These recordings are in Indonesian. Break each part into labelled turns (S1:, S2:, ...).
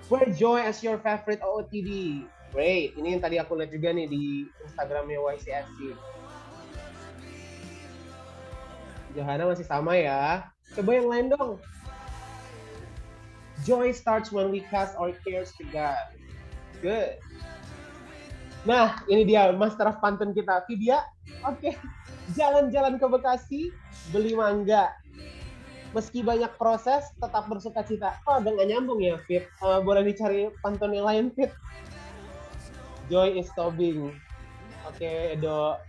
S1: Wear joy as your favorite OOTD. Great. Ini yang tadi aku lihat juga nih di Instagramnya YCSC. Johanna masih sama ya. Coba yang lain dong. Joy starts when we cast our cares to God. Good. Nah, ini dia master of pantun kita. Vidya, oke. Jalan-jalan ke Bekasi, beli mangga. Meski banyak proses, tetap bersuka cita. Oh, agak nggak nyambung ya, Fit. Boleh dicari pantun yang lain, Fit. Joy is Tobing. Oke, Edo.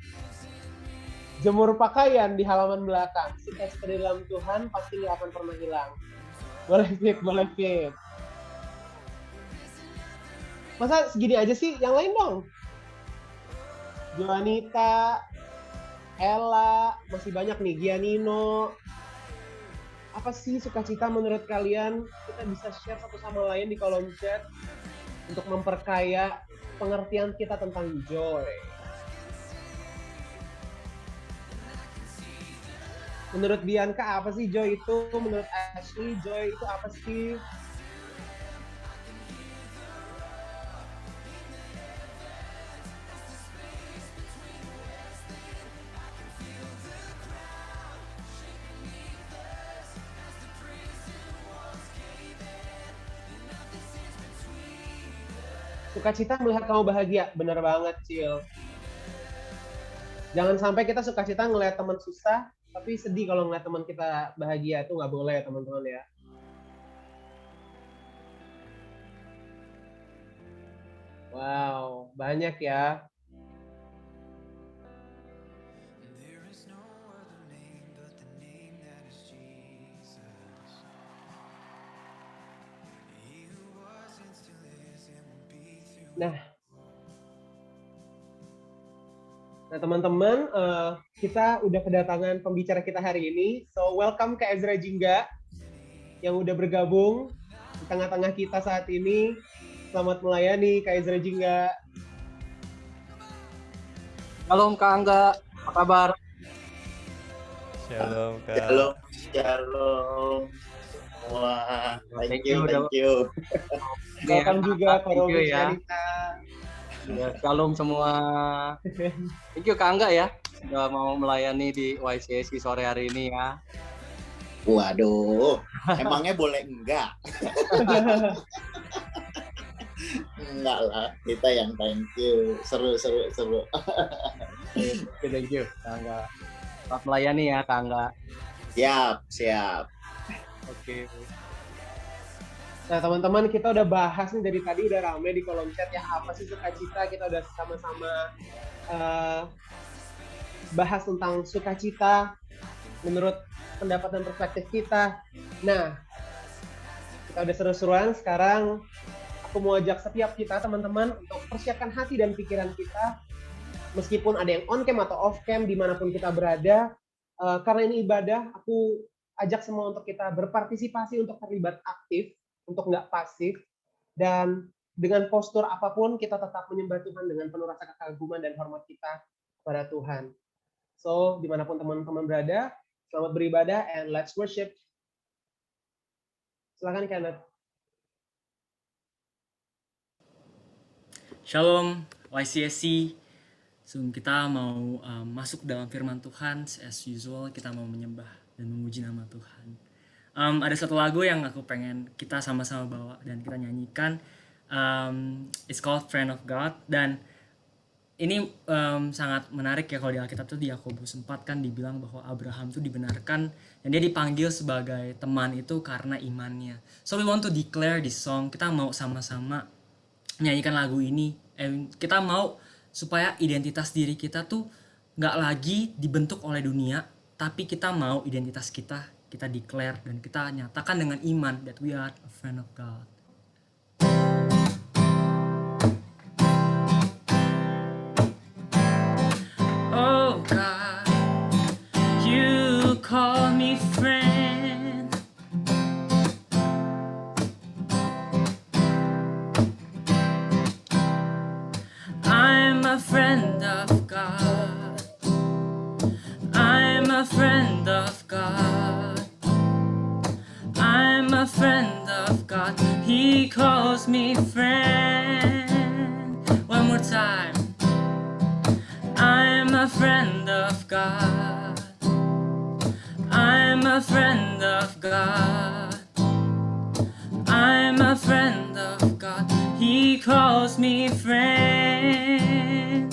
S1: Jemur pakaian di halaman belakang. Sukacita di dalam Tuhan pasti nggak akan pernah hilang. Boleh, Fit. Boleh, Fit. Masa segini aja sih? Yang lain dong. Joanita, Ella, masih banyak nih. Gianino. Apa sih sukacita menurut kalian? Kita bisa share satu sama lain di kolom chat untuk memperkaya pengertian kita tentang joy. Menurut Bianca apa sih joy itu? Menurut Ashley joy itu apa sih? Sukacita melihat kamu bahagia. Bener banget, Cil. Jangan sampai kita sukacita ngelihat teman susah, tapi sedih kalau ngeliat teman kita bahagia. Itu nggak boleh, teman-teman ya. Wow, banyak ya. Nah, teman-teman, kita udah kedatangan pembicara kita hari ini. So, welcome ke Ezra Jingga yang udah bergabung di tengah-tengah kita saat ini. Selamat melayani, Kak Ezra Jingga.
S2: Shalom Kak Angga, apa kabar?
S3: Shalom Kak.
S4: Shalom. Wah, thank you.
S1: Welcome juga Kak Robi Shanita.
S2: Ya, shalom semua. Thank you Kak Angga ya, sudah mau melayani di YCSC sore hari ini ya.
S4: Waduh, emangnya boleh enggak? Enggak lah, kita yang thank you. Seru.
S2: Thank you Kak Angga. Selamat melayani ya Kak Angga.
S4: Siap.
S2: Oke.
S1: Nah teman-teman, kita udah bahas nih dari tadi, udah rame di kolom chat ya, apa sih sukacita. Kita udah sama-sama bahas tentang sukacita menurut pendapat dan perspektif kita. Nah, kita udah seru-seruan. Sekarang aku mau ajak setiap kita teman-teman untuk persiapkan hati dan pikiran kita, meskipun ada yang on cam atau off cam dimanapun kita berada. Karena ini ibadah, aku ajak semua untuk kita berpartisipasi, untuk terlibat aktif, untuk nggak pasif, dan dengan postur apapun kita tetap menyembah Tuhan dengan penuh rasa kekaguman dan hormat kita kepada Tuhan. So, dimanapun teman-teman berada, selamat beribadah and let's worship. Silakan Kenneth.
S5: Shalom YCSC. Kita mau masuk dalam firman Tuhan. As usual kita mau menyembah dan memuji nama Tuhan. Ada satu lagu yang aku pengen kita sama-sama bawa dan kita nyanyikan. It's called Friend of God. Dan ini sangat menarik ya, kalau di Alkitab tuh di Yakobus 4 kan dibilang bahwa Abraham tuh dibenarkan dan dia dipanggil sebagai teman itu karena imannya. So we want to declare this song. Kita mau sama-sama nyanyikan lagu ini. Kita mau supaya identitas diri kita tuh gak lagi dibentuk oleh dunia, tapi kita mau identitas kita declare dan kita nyatakan dengan iman that we are a friend of God. Oh God, you call me friend. I'm a friend of God. I'm a friend of God. I'm a friend of God. He calls me friend. One more time. I'm a friend of God. I'm a friend of God. I'm a friend of God. He calls me friend.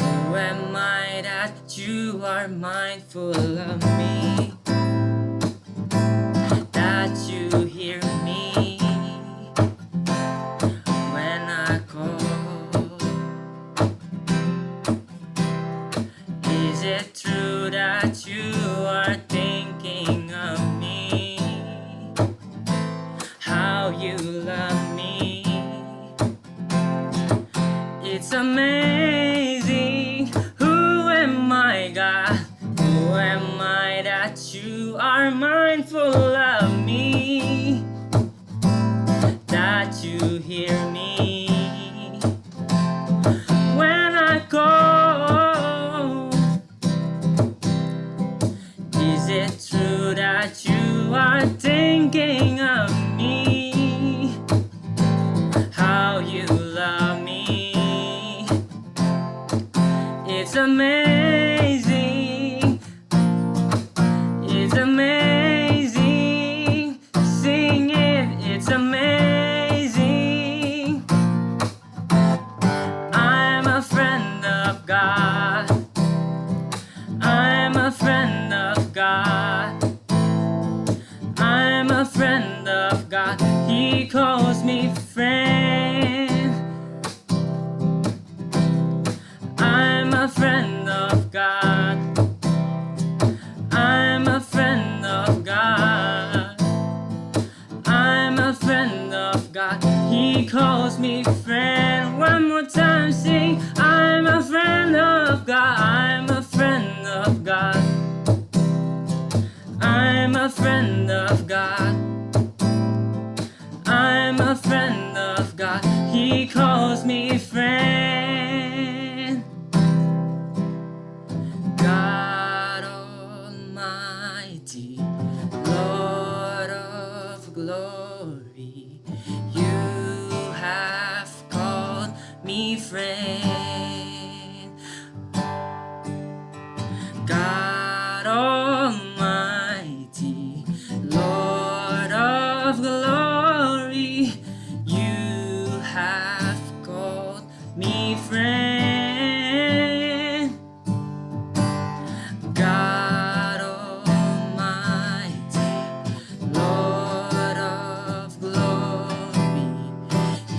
S5: Who am I that you are mindful of me? That you hear me when I call. Is it true that you are thinking of me? How you love me? It's amazing. Who am I, God? Who am I that you are mindful of me? That you hear me when I call. Is it true that you are thinking of me? How you love me? It's amazing. It's amazing. Sing it. It's amazing. I'm a friend of God. I'm a friend of God. I'm a friend of God. He calls me friend. I'm a friend of God. I'm a friend of God. I'm a friend of God. He calls me friend. One more time, sing. I'm a friend of God. I'm a friend of God. I'm a friend of God. I'm a friend of God. He calls me friend. God Almighty, Lord of glory, you have called me friend. God Almighty, Lord of glory, you have called me friend. God Almighty, Lord of glory,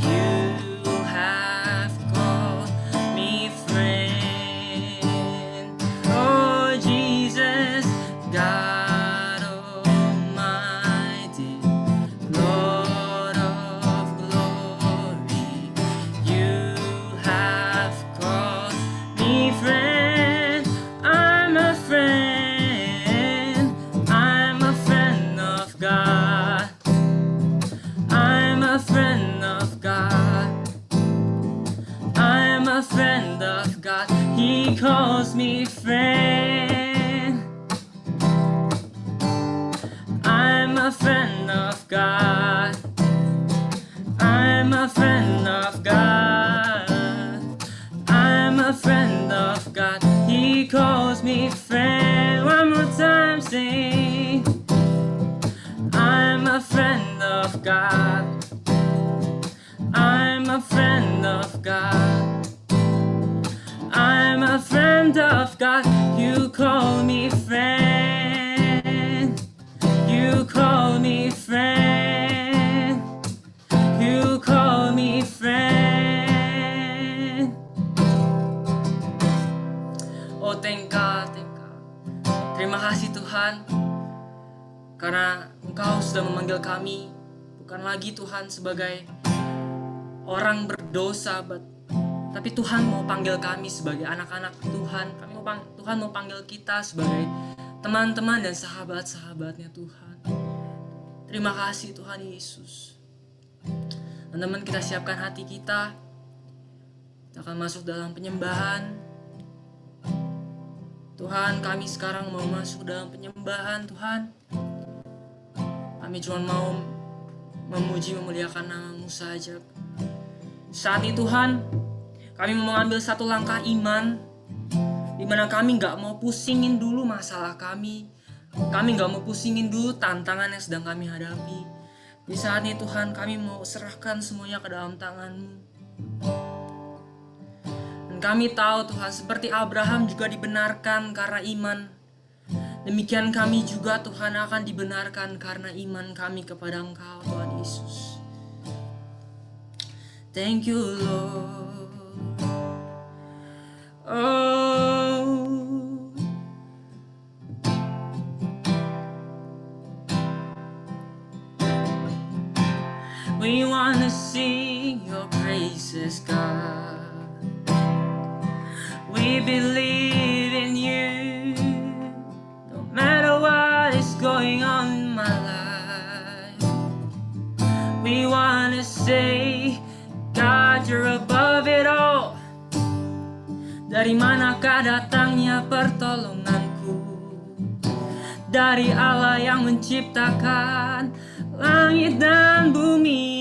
S5: you have called me friend. Oh Jesus, God Almighty, Lord of glory, you have called me friend. I'm a friend. I'm a friend of God. I'm a friend of God. I'm a friend of God. He calls me friend. I'm a friend of God. I'm a friend of God. I'm a friend of God. He calls me friend. One more time, sing. I'm a friend of God. I'm a friend of God. I'm a friend of God. You call me friend. You call me friend. You call me friend. Oh, thank God, thank God. Terima kasih Tuhan, karena Engkau sudah memanggil kami, bukan lagi Tuhan sebagai orang berdosa, tapi Tuhan mau panggil kami sebagai anak-anak Tuhan. Tuhan mau panggil kita sebagai teman-teman dan sahabat-sahabatnya Tuhan. Terima kasih Tuhan Yesus. Teman-teman, kita siapkan hati kita. Kita akan masuk dalam penyembahan. Tuhan, kami sekarang mau masuk dalam penyembahan Tuhan. Kami Kami cuma mau memuji, memuliakan nama-Mu saja. Saat ini Tuhan, kami mau mengambil satu langkah iman, di mana kami gak mau pusingin dulu masalah kami. Kami gak mau pusingin dulu tantangan yang sedang kami hadapi. Di saat ini Tuhan, kami mau serahkan semuanya ke dalam tangan-Mu. Dan kami tahu Tuhan, seperti Abraham juga dibenarkan karena iman, demikian kami juga Tuhan akan dibenarkan karena iman kami kepada Engkau Tuhan Yesus. Thank you Lord. Oh, we wanna sing your praises, God. We believe in you. No matter what is going on in my life, we wanna say, God, you're above it all. Dari manakah datangnya pertolonganku? Dari Allah yang menciptakan langit dan bumi.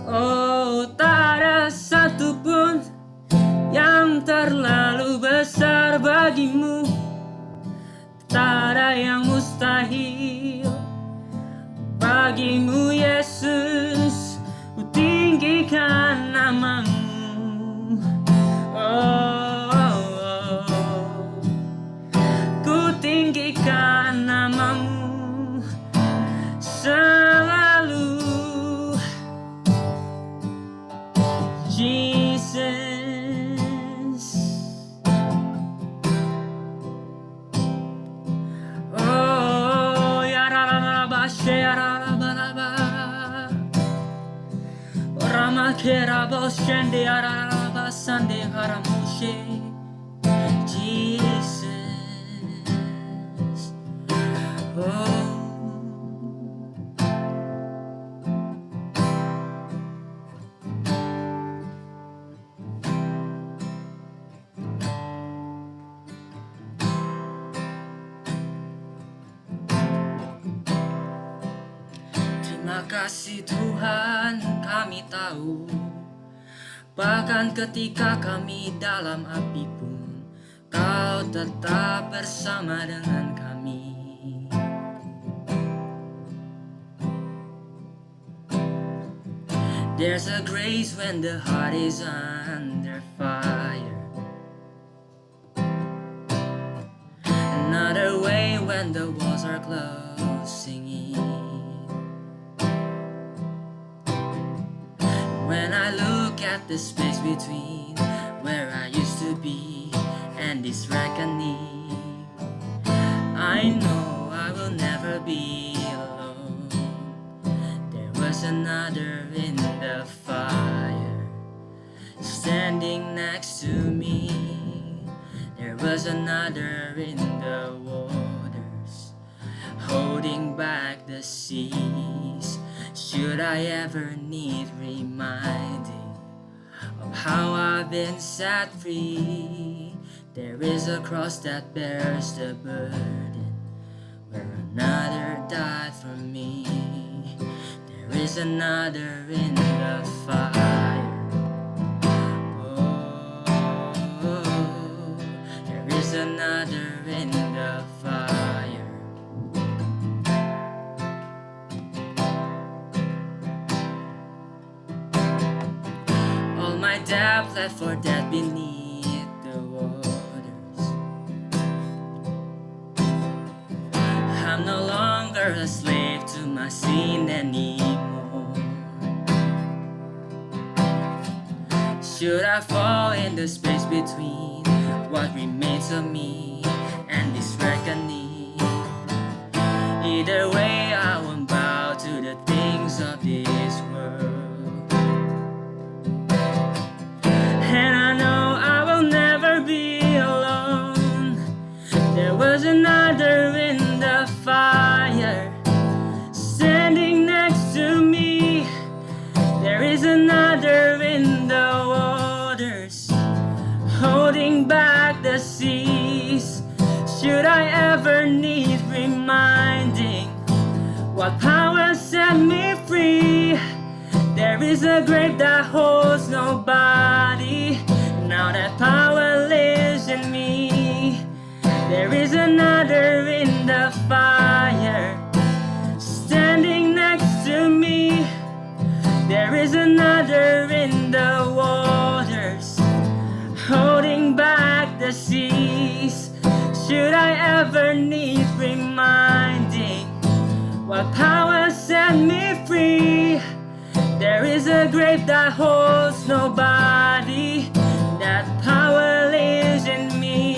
S5: Oh, tak ada satupun yang terlalu besar bagimu. Tak ada yang mustahil bagimu Yesus. Ku tinggikan nama-Mu. Oh, ku tinggikan nama-Mu selalu. Jesus. Oh, ya ra ra ra ba she ya ra ra ba ra ba. Rama kera bo shende ya ra ra ba sande hara moshe. Jesus. Oh. Terima kasih Tuhan, kami tahu bahkan ketika kami dalam api pun Kau tetap bersama dengan kami. There's a grace when the heart is under fire, another way when the walls are closing in. When I look at the space between where I used to be and this reckoning, I know I will never be alone. There was another in the fire, standing next to me. There was another in the waters, holding back the seas. Should I ever need reminding of how I've been set free, there is a cross that bears the burden, where another died for me. There is another in the fire. Oh, there is another in the fire. My depth left for dead beneath the waters. I'm no longer a slave to my sin anymore. Should I fall in the space between what remains of me and this reckoning? Either way, I won't bow to the things of this world. And I know I will never be alone. There was another in the fire, standing next to me. There is another in the waters, holding back the seas. What power set me free? There is a grave that holds nobody. Now that power lives in me. There is another in the fire, standing next to me. There is another in the waters, holding back the seas. Should I ever need reminding? What power set me free? There is a grave that holds nobody. That power lives in me.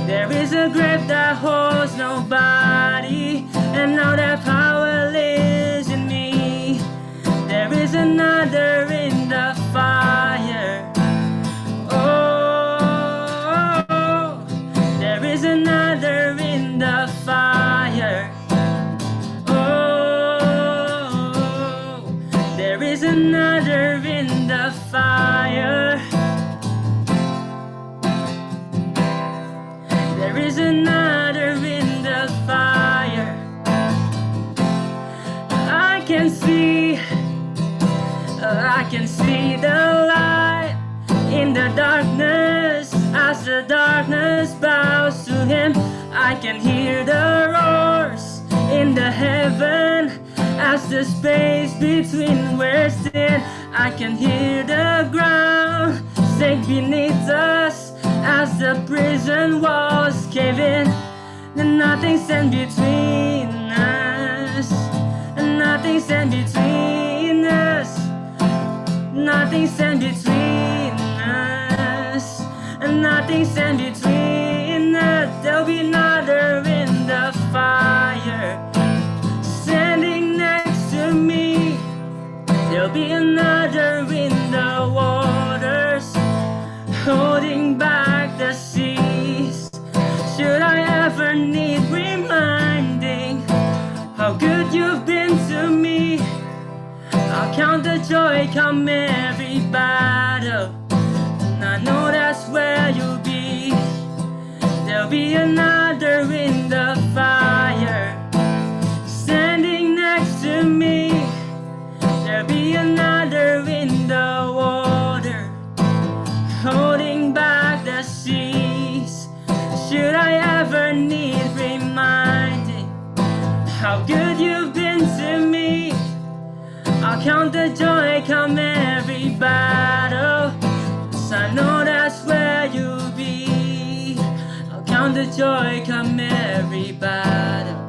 S5: There is a grave that holds nobody. And now that power lives in me. There is another in the fire. Oh, there is another in the fire. There is another in the fire. There is another in the fire. I can see the light in the darkness. As the darkness bows to him, I can hear the roars in the heaven. As the space between words thin, I can hear the ground shake beneath us. As the prison walls cave in, and nothing stands between us. And nothing stands between us. Nothing stands between us. And nothing stands between us. There'll be another in the fire, standing next to me. There'll be another in the waters, holding back the seas. Should I ever need reminding how good you've been to me? I'll count the joy come every battle, and I know that's where you'll be. There'll be another in the fire, standing next to me. There'll be another in the water, holding back the seas. Should I ever need reminding how good you've been to me? I'll count the joy come every battle, 'cause I know that's where you'll be. I'll count the joy come every battle,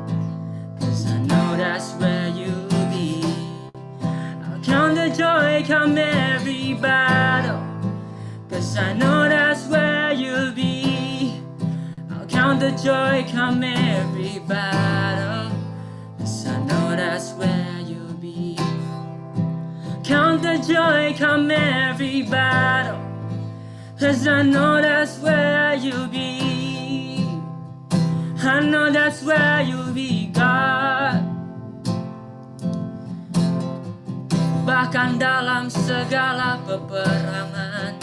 S5: 'cause I know that's where you'll be. I'll count the joy come every battle, 'cause I know that's where you'll be. I'll count the joy come every battle, 'cause I know that's where you'll be. Count the joy come every battle, 'cause I know that's where you'll be. I know that's where you'll be, God. Bahkan dalam segala peperangan,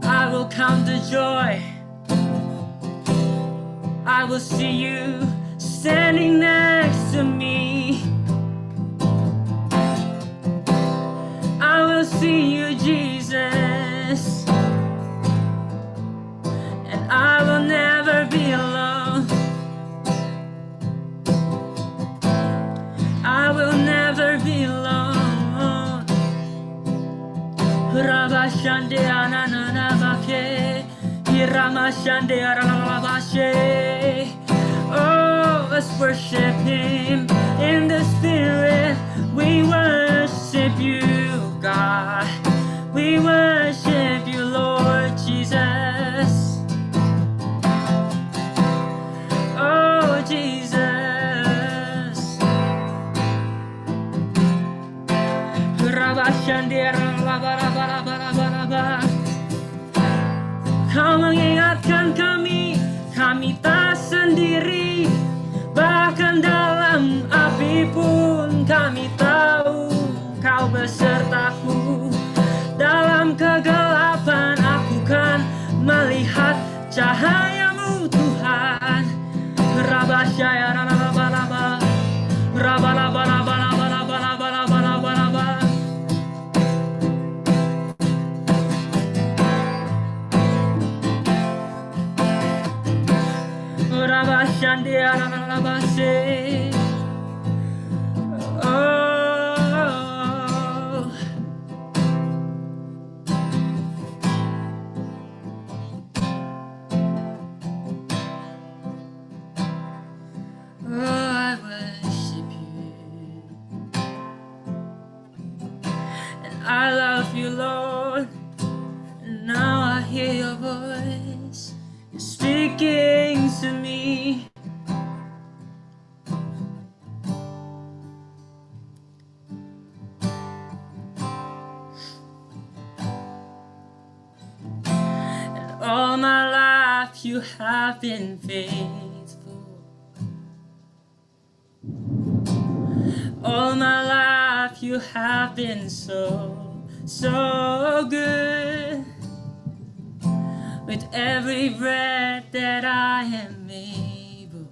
S5: I will count the joy. I will see you standing next to me. I will see you, Jesus, and I will never be alone. I will never be alone. Rabashande ananabake, Iramashande aralabashe. Oh, let's worship Him in the Spirit. We worship you, God. We worship you, Lord Jesus. Oh, Jesus. Kau mengingatkan kami tak sendiri. Bahkan dalam api pun kami tahu Kau besertaku. Dalam kegelapan aku kan melihat cahaya-Mu, Tuhan. Rabasyaya ralabalaba, I worship you, and I love you, Lord. And now I hear your voice, you're speaking to me. And all my life you have been faithful. All my life you have been so, so good. With every breath that I am able,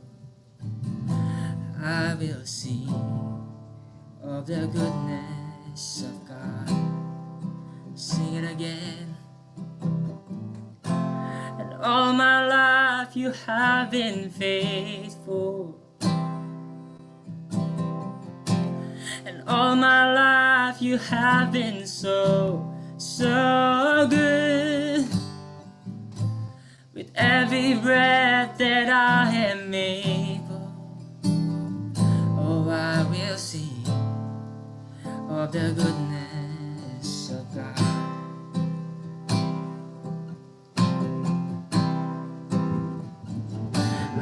S5: I will sing of the goodness of God. Sing it again. And all my life you have been faithful. And all my life you have been so, so good. With every breath that I am able, oh, I will sing of the goodness of God.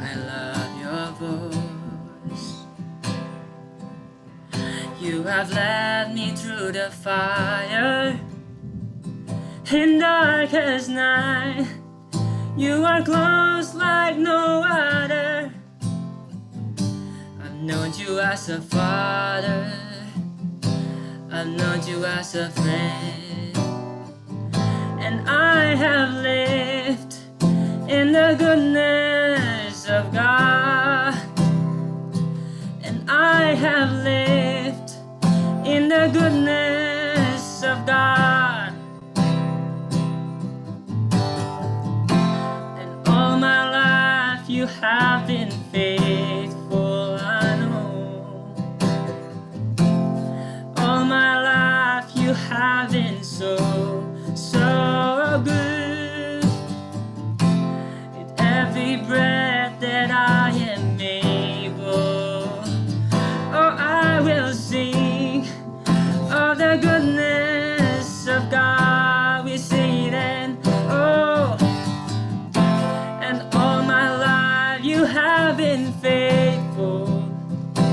S5: I love your voice. You have led me through the fire in darkest night. You are close like no other. I've known you as a father, I've known you as a friend, and I have lived in the goodness of God. And I have lived in the goodness of God. All my life you have been faithful, I know. All my life you have been so, so good. With every breath that I am able, oh, I will sing of the goodness of God. We sing it and oh, you have been faithful.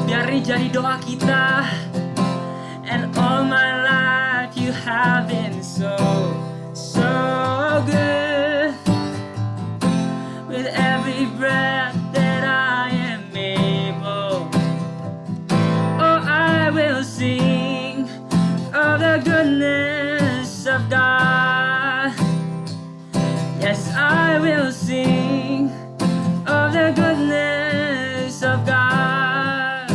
S5: Biar jadi doa kita. And all my life you have been so, so good. With every breath that I am able, oh, I will sing of the goodness of God. Yes, I will sing of the goodness of God.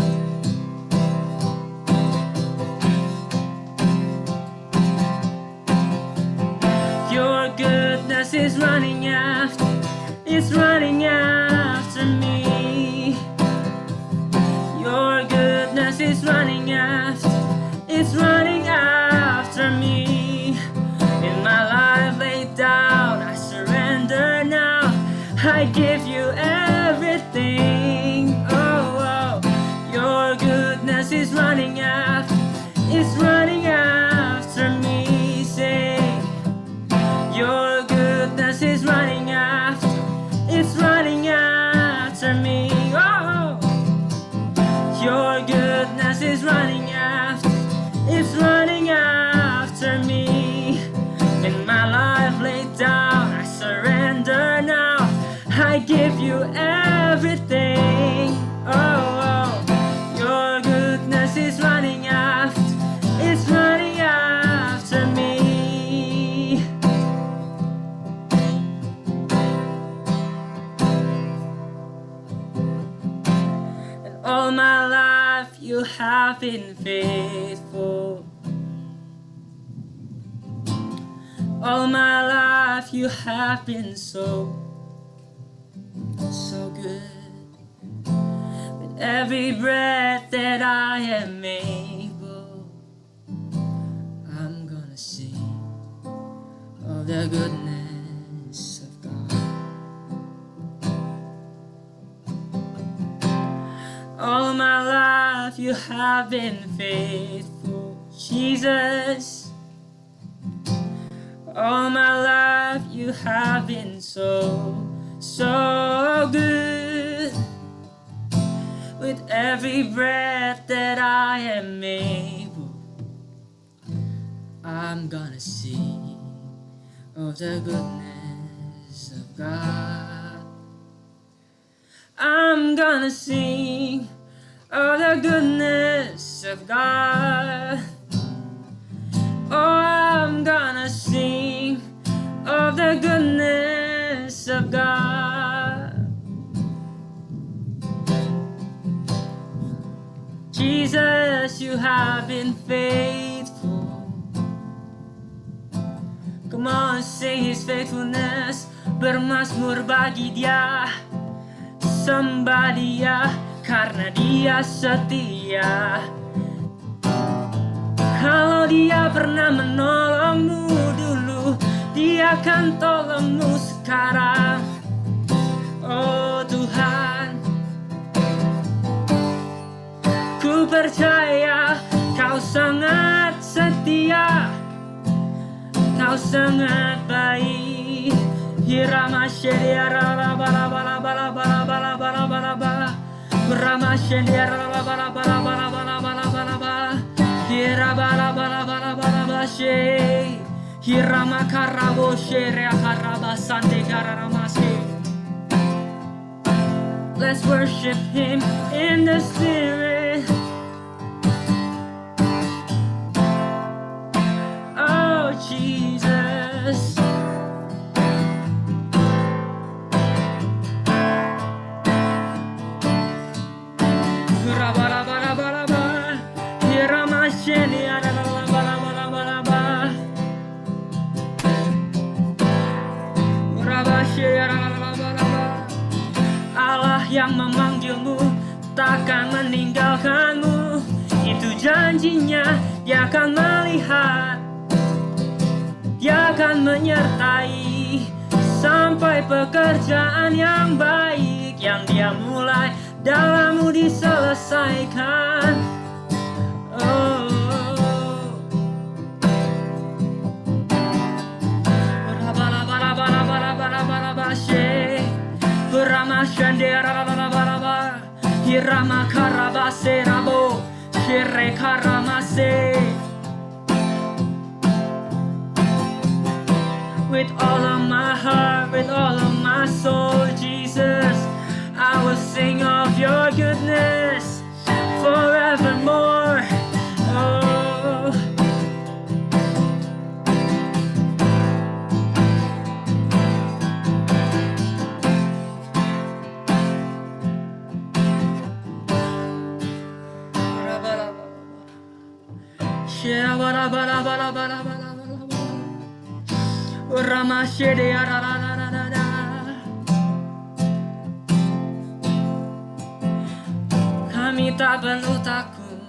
S5: Your goodness is running after, it's running after me. Your goodness is running after, it's running after me. In my life laid down, I surrender now. I give you everything. Oh, oh. Your goodness is running after, it's running after me. Say, your goodness is running after, it's running after me. Oh, your goodness is running after, it's running after me. In my life laid down, I surrender now. I give you everything. Oh, oh. Your goodness is running after, it's running after me. And all my life you have been faithful. All my life you have been so, so good. every breath that I am able, I'm gonna sing of the goodness of God. All my life you have been faithful, Jesus. All my life you have been so, so good. With every breath that I am able, I'm gonna sing of the goodness of God. I'm gonna sing of the goodness of God. Oh, I'm gonna sing of the goodness of God. Jesus, you have been faithful. Come on, sing his faithfulness. Bermazmur bagi dia, sembah dia karena dia setia. Kalau dia pernah menolongmu dulu, dia akan tolongmu sekarang. Oh Tuhan, ku percaya kau sangat setia, kau sangat baik. Hirama shediara la bala bala bala bala bala bala bala bala. Hirama shediara la bala bala bala bala bala bala bala. Hira bala bala bala bala bala she. Hirama karabo sheria karaba sante karamase. Let's worship him in the spirit. Oh Jesus. Allah yang memanggilmu takkan meninggalkanmu. Itu janjinya, dia akan melihat, dia akan menyertai sampai pekerjaan yang baik yang dia mulai dalammu diselesaikan. Oh, Hirama karabase rabo shire karamase. With all of my heart, with all of my soul, Jesus, I will sing of your goodness forevermore. Oh, kami tak perlu takut.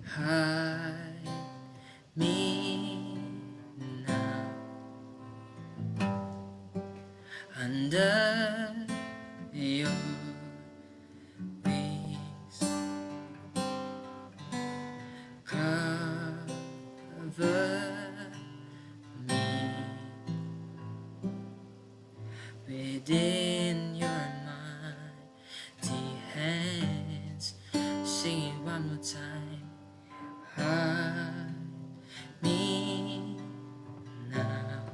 S5: Hide me now under your wings. Cover me within your mighty hands. Sing it one more time. Hide me now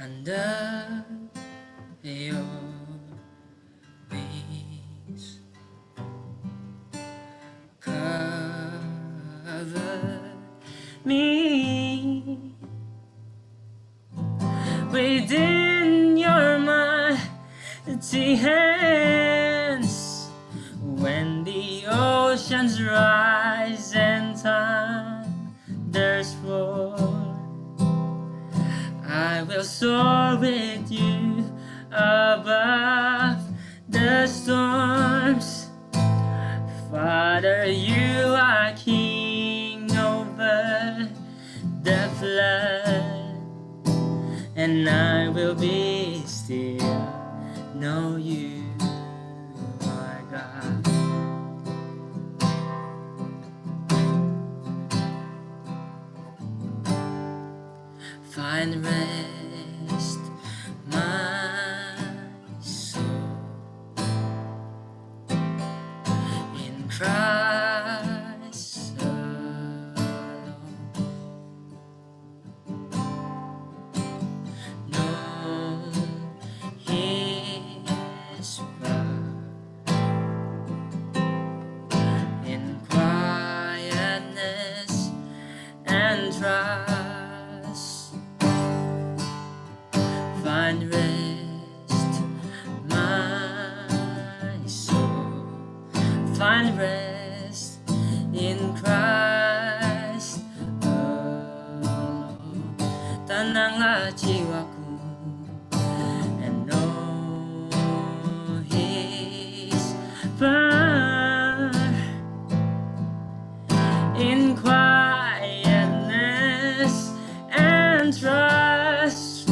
S5: under your wings. Cover me within your mighty hands. When the oceans rise and thunders roar, I will soar with you above the storms. Father, you are king over the flood, and I will be still, know you are God. Find rest, my soul, in Christ alone. Know His power in quietness and trust. Find rest, my soul. Find rest in Christ alone. Tenanglah jiwaku and know His power in quietness and trust.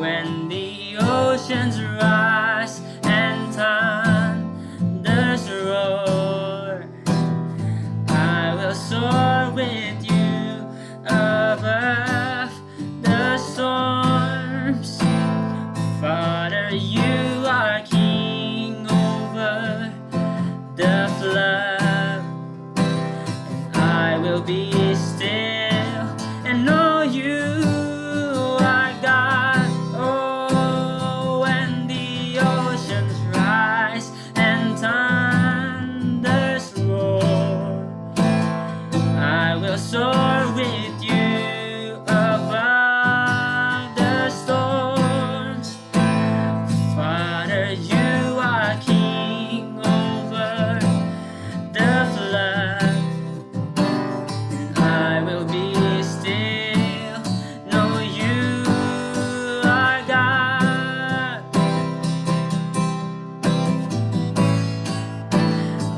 S5: When the oceans rise and thunders roar, I will soar with you above the storms. Father, you are king over the flood. I will be still and know you are God. Oh, when the oceans rise and thunders roar, I will soar with you above the storms. Father, you are king over the flood. I will be still, know you are God.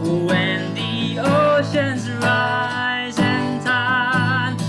S5: When the oceans rise and thunders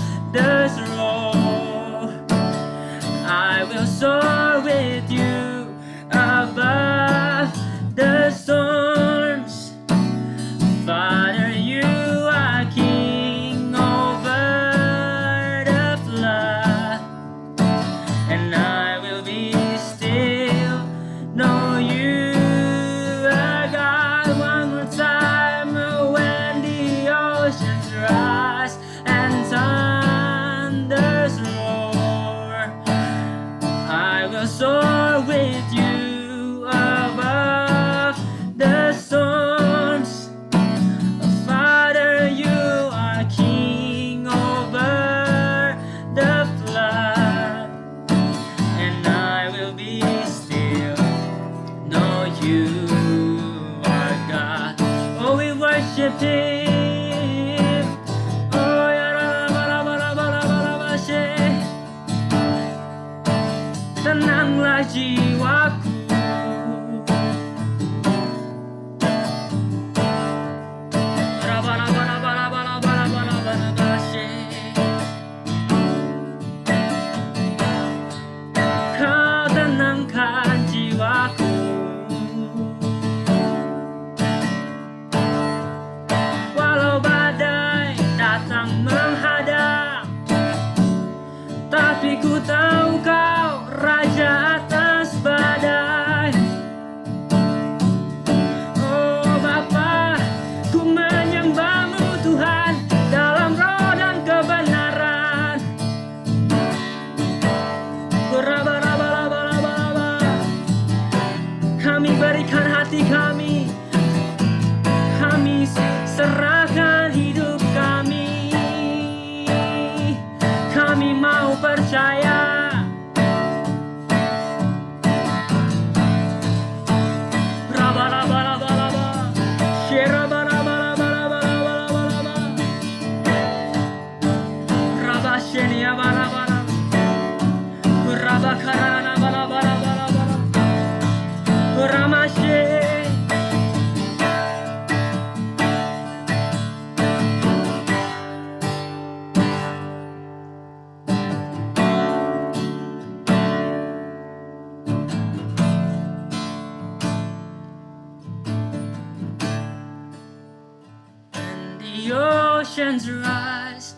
S5: oceans rise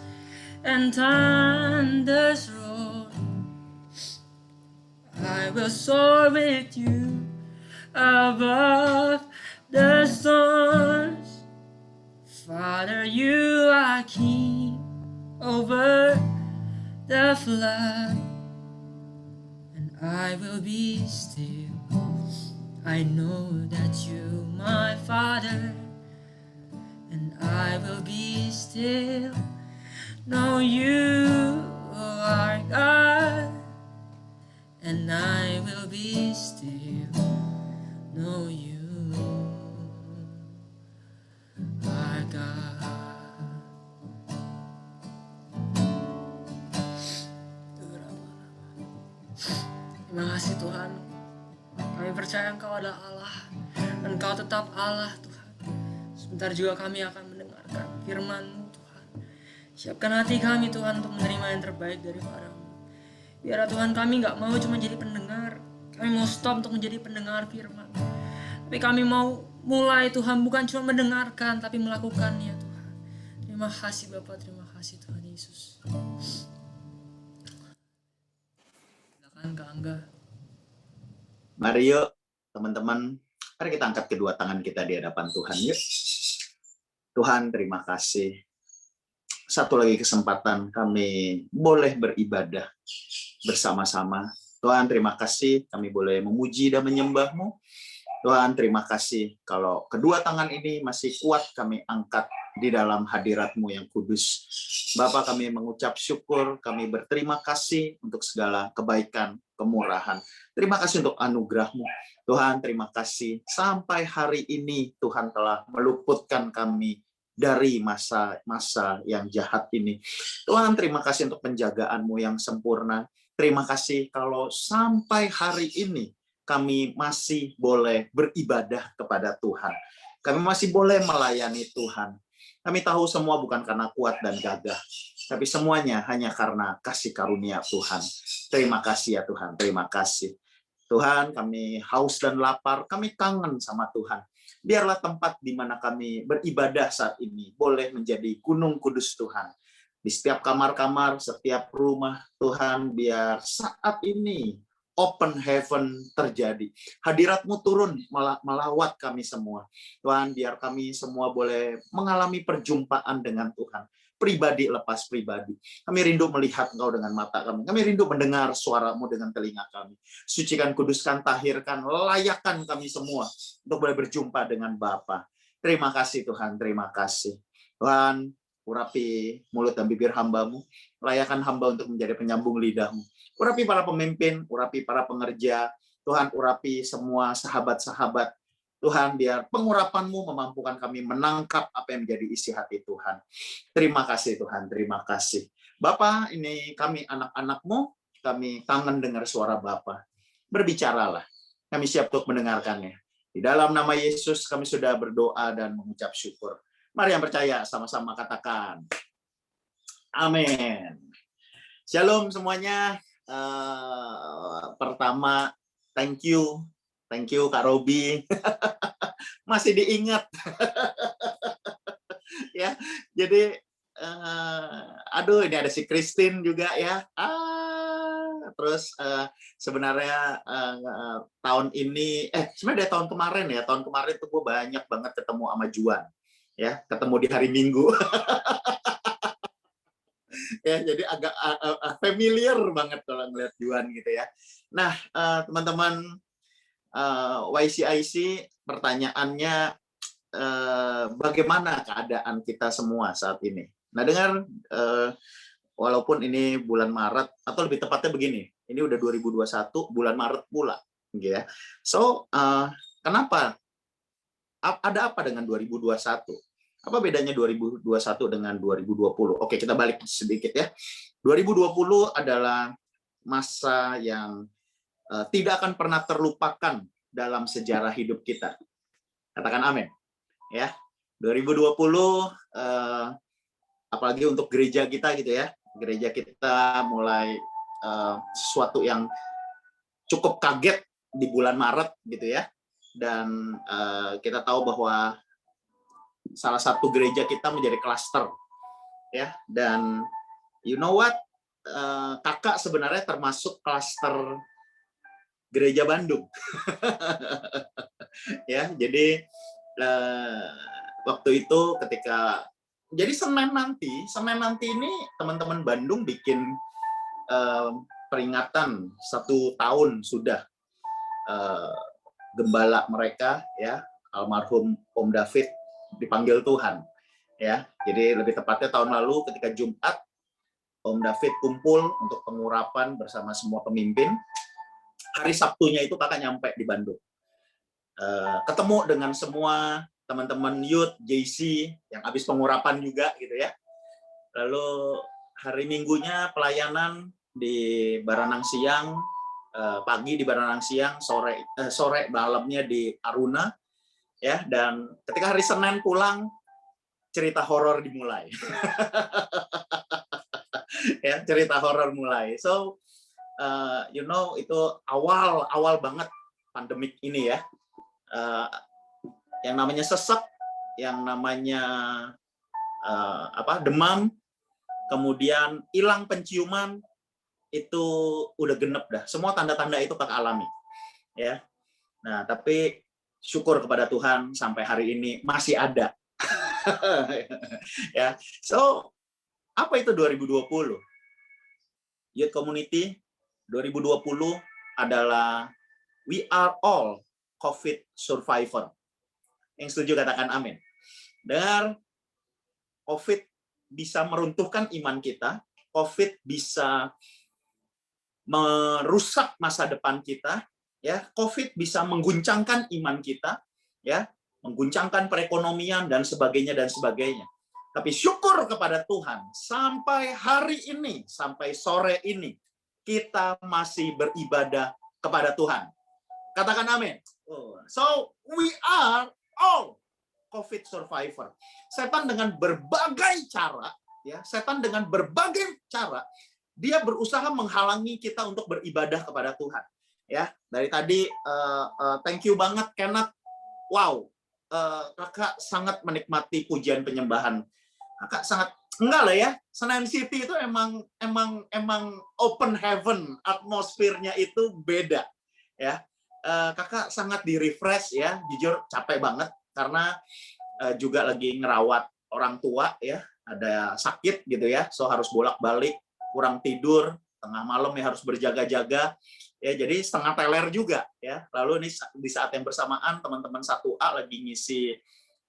S5: and thunders roar, I will soar with you above the storms. Father, you are king over the flood, and I will be still. I know that you, my Father, and I will be still. Know you are God, and I will be still. Know you are God. Terima kasih Tuhan. Kami percaya Engkau adalah Allah, dan Engkau tetap Allah Tuhan. Sebentar juga kami akan mendengarkan firman-Mu Tuhan. Siapkan hati kami Tuhan untuk menerima yang terbaik daripada-Mu. Biar Tuhan kami gak mau cuma jadi pendengar. Kami mau stop untuk menjadi pendengar firman. Tapi kami mau mulai Tuhan bukan cuma mendengarkan, tapi melakukannya Tuhan. Terima kasih Bapa, terima kasih Tuhan Yesus. Silakan Kak Angga.
S4: Mari yuk teman-teman, mari kita angkat kedua tangan kita di hadapan Tuhan yuk. Tuhan, terima kasih. Satu lagi kesempatan kami boleh beribadah bersama-sama. Tuhan, terima kasih kami boleh memuji dan menyembah-Mu. Tuhan, terima kasih kalau kedua tangan ini masih kuat kami angkat di dalam hadirat-Mu yang kudus. Bapa, kami mengucap syukur, kami berterima kasih untuk segala kebaikan, kemurahan. Terima kasih untuk anugerah-Mu. Tuhan, terima kasih sampai hari ini Tuhan telah meluputkan kami dari masa-masa yang jahat ini. Tuhan, terima kasih untuk penjagaan-Mu yang sempurna. Terima kasih kalau sampai hari ini kami masih boleh beribadah kepada Tuhan. Kami masih boleh melayani Tuhan. Kami tahu semua bukan karena kuat dan gagah, tapi semuanya hanya karena kasih karunia Tuhan. Terima kasih ya Tuhan, terima kasih. Tuhan, kami haus dan lapar, kami kangen sama Tuhan. Biarlah tempat di mana kami beribadah saat ini boleh menjadi gunung kudus Tuhan. Di setiap kamar-kamar, setiap rumah, Tuhan, biar saat ini open heaven terjadi. Hadirat-Mu turun melawat kami semua. Tuhan, biar kami semua boleh mengalami perjumpaan dengan Tuhan. Pribadi lepas pribadi. Kami rindu melihat Engkau dengan mata kami. Kami rindu mendengar suara-Mu dengan telinga kami. Sucikan, kuduskan, tahirkan, layakkan kami semua untuk boleh berjumpa dengan Bapa. Terima kasih Tuhan, terima kasih. Tuhan, urapi mulut dan bibir hamba-Mu. Layakkan hamba untuk menjadi penyambung lidah-Mu. Urapi para pemimpin, urapi para pengerja. Tuhan, urapi semua sahabat-sahabat. Tuhan, biar pengurapan-Mu memampukan kami menangkap apa yang menjadi isi hati Tuhan. Terima kasih Tuhan, terima kasih. Bapa, ini kami anak-anak-Mu, kami kangen dengar suara Bapa. Berbicaralah, kami siap untuk mendengarkannya. Di dalam nama Yesus kami sudah berdoa dan mengucap syukur. Mari yang percaya sama-sama katakan. Amin. Shalom semuanya. Pertama, thank you Kak Robi. Masih diingat. Ya, jadi aduh, ini ada si Christine juga ya. Terus sebenarnya tahun ini sebenarnya dari tahun kemarin tuh gue banyak banget ketemu sama Juan. Ya, ketemu di hari Minggu. Ya, jadi agak familiar banget kalau ngeliat Juan gitu ya. Nah, teman-teman YCIC, pertanyaannya bagaimana keadaan kita semua saat ini? Nah, dengar walaupun ini bulan Maret atau lebih tepatnya begini, ini udah 2021 bulan Maret pula, gitu ya. So, kenapa? Ada apa dengan 2021? Apa bedanya 2021 dengan 2020? Oke, kita balik sedikit ya. 2020 adalah masa yang tidak akan pernah terlupakan dalam sejarah hidup kita. Katakan amin. Ya, 2020 apalagi untuk gereja kita gitu ya. Gereja kita mulai sesuatu yang cukup kaget di bulan Maret gitu ya. Dan kita tahu bahwa salah satu gereja kita menjadi klaster ya. Dan you know what? Kakak sebenarnya termasuk klaster gereja Bandung. Ya, jadi waktu itu ketika jadi Senin nanti ini teman-teman Bandung bikin peringatan 1 tahun sudah gembala mereka, ya, almarhum Om David dipanggil Tuhan, ya. Jadi lebih tepatnya tahun lalu ketika Jumat Om David kumpul untuk pengurapan bersama semua pemimpin. Hari Sabtunya itu kakak nyampe di Bandung, ketemu dengan semua teman-teman youth JC yang habis pengurapan juga gitu ya. Lalu hari Minggunya pelayanan di Baranang Siang, pagi di Baranang Siang, sore malamnya di Aruna, ya. Dan ketika hari Senin pulang, cerita horor dimulai. Ya, cerita horor mulai. So itu awal banget pandemik ini ya. Yang namanya sesek, yang namanya demam, kemudian hilang penciuman, itu udah genep dah. Semua tanda-tanda itu kakak alami, ya. Nah, tapi syukur kepada Tuhan sampai hari ini masih ada. Ya. So, apa itu 2020? Youth Community 2020 adalah we are all COVID survivor. Yang setuju katakan amin. Dengar, COVID bisa meruntuhkan iman kita, COVID bisa merusak masa depan kita, ya. COVID bisa mengguncangkan iman kita, ya, mengguncangkan perekonomian dan sebagainya dan sebagainya. Tapi syukur kepada Tuhan sampai hari ini, sampai sore ini kita masih beribadah kepada Tuhan. Katakan amin. So we are all COVID survivor. Setan dengan berbagai cara, ya, setan dengan berbagai cara dia berusaha menghalangi kita untuk beribadah kepada Tuhan. Ya, dari tadi thank you banget Kenneth. Wow, kakak sangat menikmati pujian penyembahan. Kakak sangat enggak lah ya. Senayan City itu emang open heaven, atmosfernya itu beda. Ya, kakak sangat di refresh ya. Jujur capek banget karena juga lagi ngerawat orang tua ya. Ada sakit gitu ya, so harus bolak-balik, kurang tidur, tengah malam ya harus berjaga-jaga. Ya, jadi setengah teler juga ya. Lalu ini di saat yang bersamaan teman-teman 1A lagi ngisi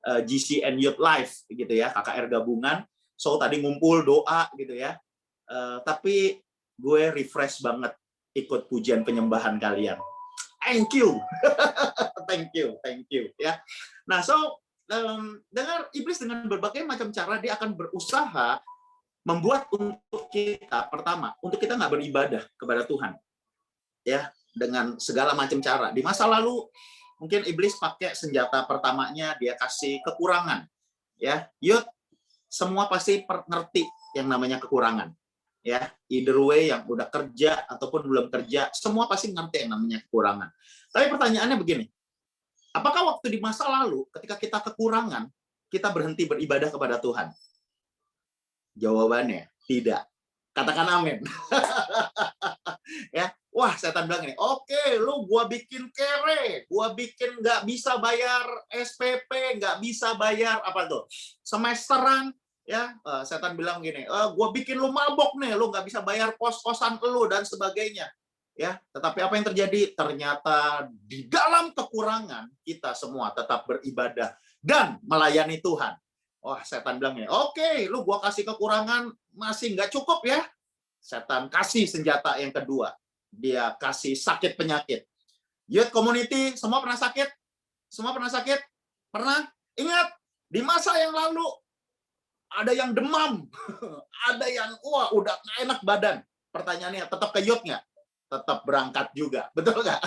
S4: GCN Youth Life gitu ya, KKR gabungan. So tadi ngumpul doa gitu ya. Tapi gue refresh banget ikut pujian penyembahan kalian. Thank you. Thank you ya. Nah, so dengar iblis dengan berbagai macam cara dia akan berusaha membuat untuk kita, pertama, untuk kita nggak beribadah kepada Tuhan. Ya, dengan segala macam cara. Di masa lalu mungkin iblis pakai senjata pertamanya dia kasih kekurangan. Ya, youth semua pasti ngerti yang namanya kekurangan. Ya, either way yang udah kerja ataupun belum kerja, semua pasti ngerti yang namanya kekurangan. Tapi pertanyaannya begini. Apakah waktu di masa lalu ketika kita kekurangan, kita berhenti beribadah kepada Tuhan? Jawabannya tidak. Katakan amin. Ya, wah setan bilang ini, oke, lu gua bikin kere, gua bikin nggak bisa bayar SPP, nggak bisa bayar apa tuh semesteran, ya. Setan bilang gini, gua bikin lu mabok nih, lu nggak bisa bayar kos-kosan lu dan sebagainya. Ya, tetapi apa yang terjadi? Ternyata di dalam kekurangan kita semua tetap beribadah dan melayani Tuhan. Wah, setan bilang ini, oke, lu gua kasih kekurangan masih nggak cukup ya. Setan kasih senjata yang kedua. Dia kasih sakit penyakit. Youth community, semua pernah sakit? Semua pernah sakit? Pernah? Ingat, di masa yang lalu ada yang demam, ada yang wah udah nggak enak badan. Pertanyaannya, tetap ke youth nggak? Tetap berangkat juga, betul nggak?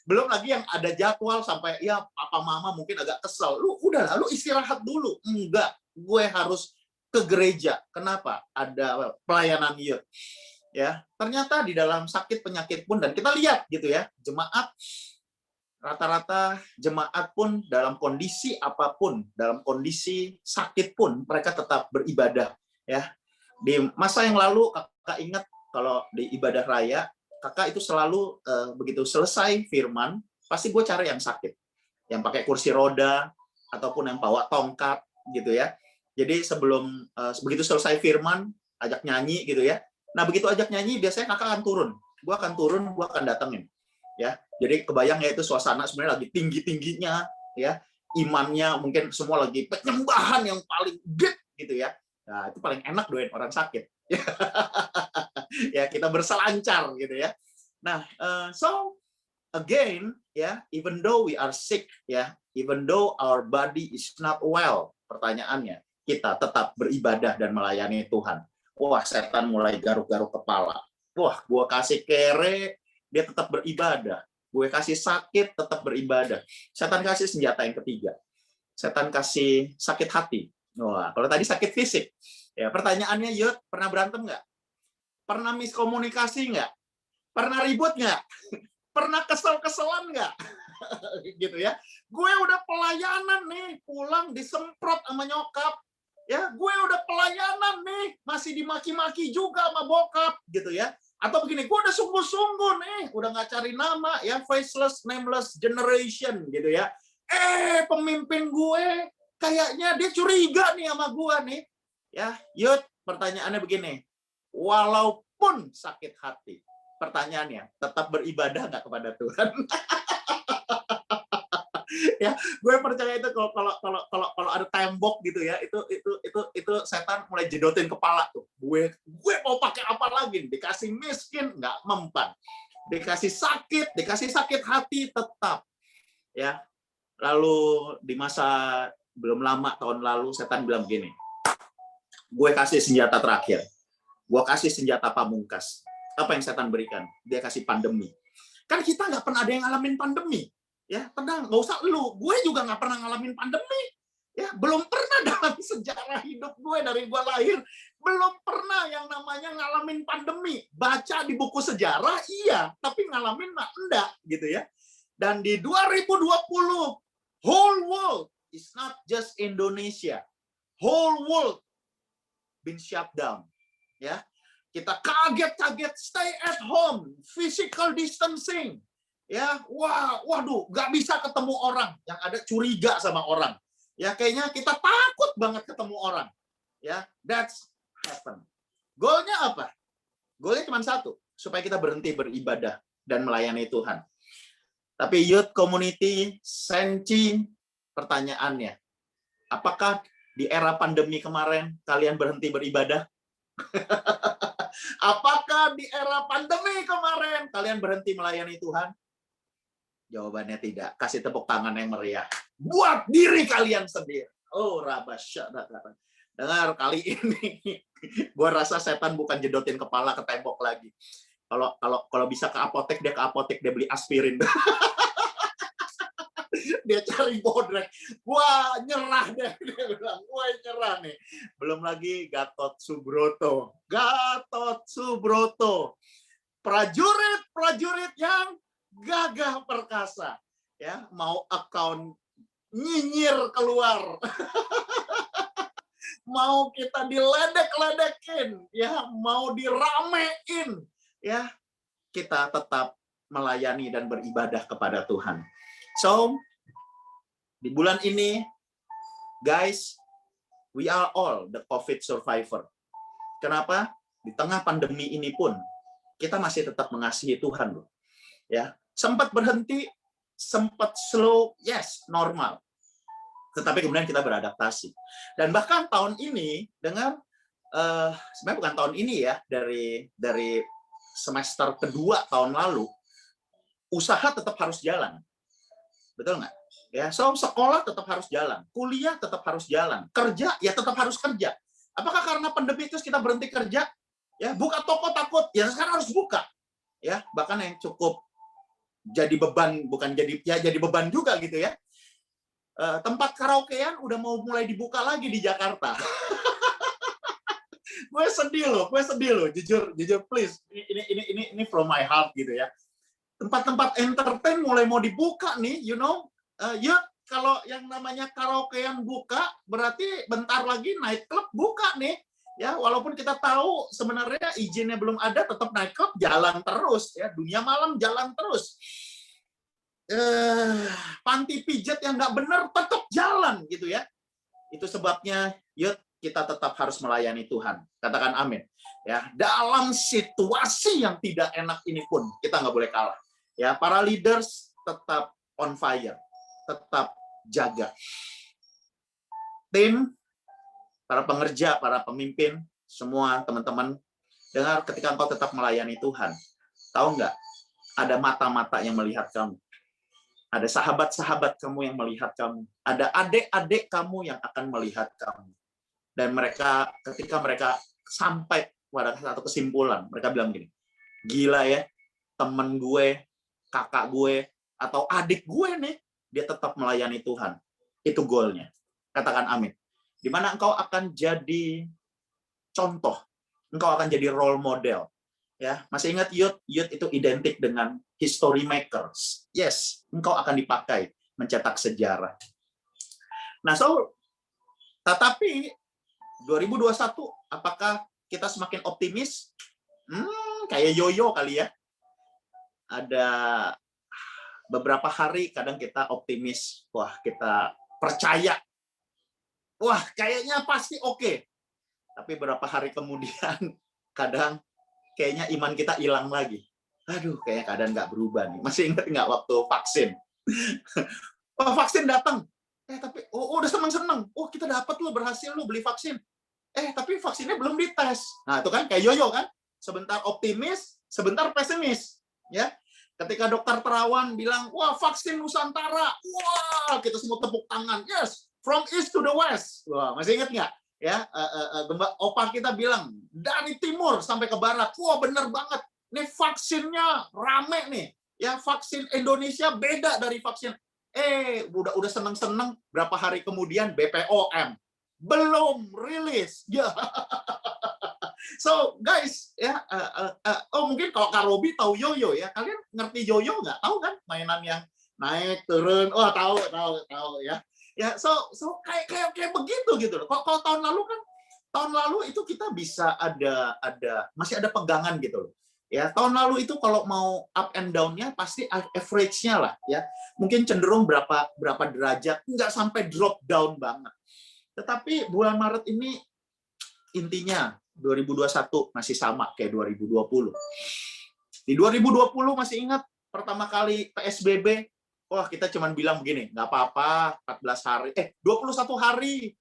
S4: belum lagi yang ada jadwal sampai ya papa mama mungkin agak kesel. Lu udah lu istirahat dulu. Enggak, gue harus ke gereja. Kenapa? Ada pelayanan youth. Ya, ternyata di dalam sakit penyakit pun dan kita lihat gitu ya, jemaat rata-rata jemaat pun dalam kondisi apapun, dalam kondisi sakit pun mereka tetap beribadah ya. Di masa yang lalu kakak ingat kalau di ibadah raya, kakak itu selalu begitu selesai firman, pasti gue cari yang sakit, yang pakai kursi roda ataupun yang bawa tongkat gitu ya. Jadi sebelum begitu selesai firman, ajak nyanyi gitu ya. Nah begitu ajak nyanyi biasanya kakak akan turun, gue akan datengin ya. Jadi kebayang ya itu suasana sebenarnya lagi tinggi-tingginya ya, imannya mungkin semua lagi penyembahan yang paling deep gitu ya. Nah itu paling enak doain orang sakit ya, kita berselancar gitu ya. Nah so again ya, even though we are sick ya, even though our body is not well, pertanyaannya kita tetap beribadah dan melayani Tuhan. Wah, setan mulai garuk-garuk kepala. Wah, gua kasih kere, dia tetap beribadah. Gue kasih sakit, tetap beribadah. Setan kasih senjata yang ketiga. Setan kasih sakit hati. Wah, kalau tadi sakit fisik. Ya, pertanyaannya, Yud, pernah berantem nggak? Pernah miskomunikasi nggak? Pernah ribut nggak? Pernah kesel-keselan nggak? Gitu ya. Gue udah pelayanan nih, pulang disemprot sama nyokap. Ya, gue udah pelayanan nih, masih dimaki-maki juga sama bokap, gitu ya. Atau begini, gue udah sungguh-sungguh nih, udah nggak cari nama, ya faceless, nameless generation, gitu ya. Pemimpin gue, kayaknya dia curiga nih sama gue nih. Ya, Yud, pertanyaannya begini, walaupun sakit hati, pertanyaannya, tetap beribadah nggak kepada Tuhan? Ya, gue percaya itu kalau ada tembok gitu ya, itu setan mulai jedotin kepala tuh. Gue mau pakai apa lagi? Dikasih miskin nggak mempan, dikasih sakit hati tetap ya. Lalu di masa belum lama tahun lalu setan bilang gini, gue kasih senjata terakhir, gue kasih senjata pamungkas. Apa yang setan berikan? Dia kasih pandemi. Kan kita nggak pernah ada yang ngalamin pandemi. Ya, tenang, nggak usah lu. Gue juga nggak pernah ngalamin pandemi. Ya, belum pernah dalam sejarah hidup gue dari gue lahir, belum pernah yang namanya ngalamin pandemi. Baca di buku sejarah, iya, tapi ngalamin mah enggak, gitu ya. Dan di 2020, whole world is not just Indonesia, whole world been shut down. Ya, kita kaget-kaget, stay at home, physical distancing. Ya, waduh, nggak bisa ketemu orang, yang ada curiga sama orang. Ya, kayaknya kita takut banget ketemu orang. Ya, that's happen. Goalnya apa? Goalnya cuma satu, supaya kita berhenti beribadah dan melayani Tuhan. Tapi youth community, Senci, pertanyaannya, apakah di era pandemi kemarin kalian berhenti beribadah? Apakah di era pandemi kemarin kalian berhenti melayani Tuhan? Jawabannya tidak. Kasih tepuk tangan yang meriah. Buat diri kalian sendiri. Oh, rabasyadaka. Dengar kali ini, gue rasa setan bukan jedotin kepala ke tembok lagi. Kalau bisa ke apotek, dia beli aspirin. Dia cari bodrek. Gua nyerah deh, dia bilang. Gua nyerah nih. Belum lagi Gatot Subroto. Prajurit yang gagah perkasa, ya, mau account nyinyir keluar, mau kita diledek-ledekin, ya, mau diramein, ya, kita tetap melayani dan beribadah kepada Tuhan. So, di bulan ini, guys, we are all the COVID survivor. Kenapa? Di tengah pandemi ini pun, kita masih tetap mengasihi Tuhan, loh. Ya, sempat berhenti, sempat slow, yes, normal. Tetapi kemudian kita beradaptasi. Dan bahkan tahun ini, sebenarnya bukan tahun ini ya, dari semester kedua tahun lalu, usaha tetap harus jalan. Betul nggak? Ya, so sekolah tetap harus jalan, kuliah tetap harus jalan, kerja ya tetap harus kerja. Apakah karena pandemi terus kita berhenti kerja? Ya, buka toko takut, ya sekarang harus buka. Ya, bahkan yang cukup jadi beban, bukan jadi beban juga gitu ya. Tempat karaokean udah mau mulai dibuka lagi di Jakarta. Gue sedih loh, jujur please. Ini from my heart gitu ya. tempat-tempat entertain mulai mau dibuka nih, Yuk, kalau yang namanya karaokean buka, berarti bentar lagi nightclub buka nih. Ya, walaupun kita tahu sebenarnya izinnya belum ada, tetap nightclub jalan terus. Ya, dunia malam jalan terus. Panti pijat yang nggak benar tetap jalan gitu ya. Itu sebabnya, yuk kita tetap harus melayani Tuhan. Katakan amin. Ya, dalam situasi yang tidak enak ini pun kita nggak boleh kalah. Ya, para leaders tetap on fire, tetap jaga. Tim, para pengerja, para pemimpin, semua teman-teman, dengar ketika engkau tetap melayani Tuhan. Tahu nggak? Ada mata-mata yang melihat kamu. Ada sahabat-sahabat kamu yang melihat kamu. Ada adik-adik kamu yang akan melihat kamu. Dan mereka, ketika mereka sampai pada satu kesimpulan, mereka bilang gini, gila ya, temen gue, kakak gue, atau adik gue nih, dia tetap melayani Tuhan. Itu goalnya. Katakan amin. Di mana engkau akan jadi contoh. Engkau akan jadi role model. Ya, masih ingat youth itu identik dengan history makers. Yes, engkau akan dipakai mencetak sejarah. Nah, tetapi 2021 apakah kita semakin optimis? Kayak yoyo kali ya. Ada beberapa hari kadang kita optimis, wah kita percaya. Wah, kayaknya pasti oke. Tapi beberapa hari kemudian kadang kayaknya iman kita hilang lagi. Aduh, kayaknya keadaan nggak berubah nih. Masih ingat nggak waktu vaksin? Oh, vaksin datang. Tapi udah seneng-seneng. Oh, kita dapat loh, berhasil loh beli vaksin. Tapi vaksinnya belum dites. Nah, itu kan kayak yoyo kan? Sebentar optimis, sebentar pesimis. Ya, ketika dokter terawan bilang, wah vaksin Nusantara, wah kita semua tepuk tangan. Yes, from east to the west. Wah, masih ingat nggak? Ya, opa kita bilang dari timur sampai ke barat. Wah, bener banget. Nih vaksinnya rame nih. Ya, vaksin Indonesia beda dari vaksin. Udah seneng-seneng. Berapa hari kemudian BPOM belum rilis. Ya. So guys, ya. Mungkin kalau Kak Robi tahu yoyo ya. Kalian ngerti yoyo nggak? Tahu kan mainan yang naik turun? Oh, tahu ya. Ya, so kayak begitu gitu loh. Kalau tahun lalu itu kita bisa masih ada pegangan gitu loh. Ya, tahun lalu itu kalau mau up and down-nya pasti average-nya lah ya. Mungkin cenderung berapa derajat, nggak sampai drop down banget. Tetapi bulan Maret ini intinya 2021 masih sama kayak 2020. Di 2020 masih ingat pertama kali PSBB. Wah, kita cuma bilang begini, nggak apa-apa, 14 hari, 21 hari.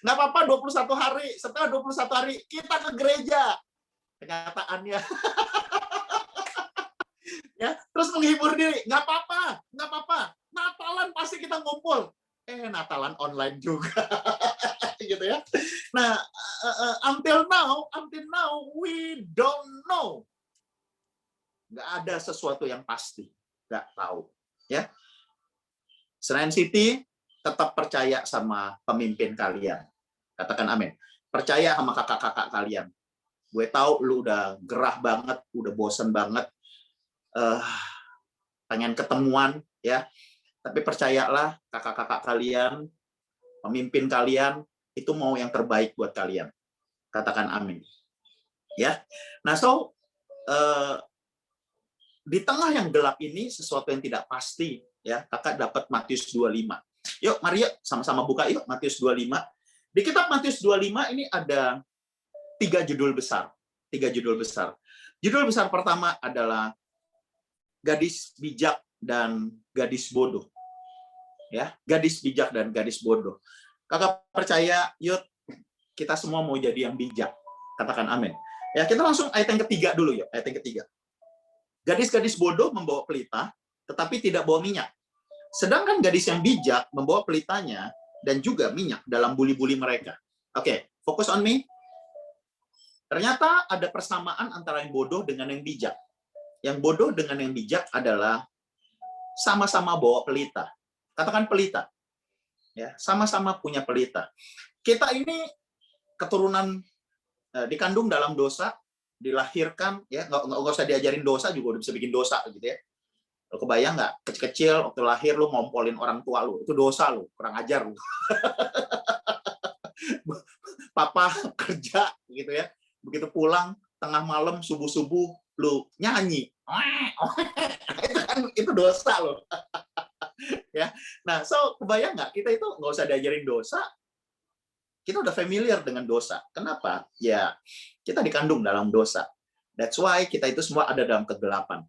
S4: Nggak apa-apa, 21 hari. Setelah 21 hari, kita ke gereja. Kenyataannya. Ya, terus menghibur diri, nggak apa-apa. Natalan pasti kita ngumpul. Natalan online juga. Gitu ya. Nah, until now, we don't know. Nggak ada sesuatu yang pasti. Nggak tahu. Ya, Senayan City tetap percaya sama pemimpin kalian. Katakan amin. Percaya sama kakak-kakak kalian. Gue tahu lu udah gerah banget, udah bosen banget, pengen ketemuan, ya. Tapi percayalah kakak-kakak kalian, pemimpin kalian itu mau yang terbaik buat kalian. Katakan amin. Ya. Nah, di tengah yang gelap ini sesuatu yang tidak pasti, ya. Kakak dapat Matius 25. Yuk, mari yuk sama-sama buka yuk Matius 25. Di kitab Matius 25 ini ada 3 judul besar. 3 judul besar. Judul besar pertama adalah gadis bijak dan gadis bodoh. Ya, gadis bijak dan gadis bodoh. Kakak percaya, yuk kita semua mau jadi yang bijak. Katakan amin. Ya, kita langsung ayat yang ketiga dulu yuk, ayat yang ketiga. Gadis-gadis bodoh membawa pelita, tetapi tidak bawa minyak. Sedangkan gadis yang bijak membawa pelitanya dan juga minyak dalam buli-buli mereka. Oke, fokus on me. Ternyata ada persamaan antara yang bodoh dengan yang bijak. Yang bodoh dengan yang bijak adalah sama-sama bawa pelita. Katakan pelita. Ya, sama-sama punya pelita. Kita ini keturunan dikandung dalam dosa, dilahirkan, ya nggak usah diajarin dosa juga udah bisa bikin dosa gitu ya. Lo kebayang nggak, kecil-kecil waktu lahir lu ngompolin orang tua lu, itu dosa lu, kurang ajar lu. Papa kerja gitu ya, begitu pulang tengah malam subuh-subuh lu nyanyi, itu dosa lo. Ya, nah kebayang nggak, kita itu nggak usah diajarin dosa, kita udah familiar dengan dosa. Kenapa? Ya kita dikandung dalam dosa. That's why kita itu semua ada dalam kegelapan.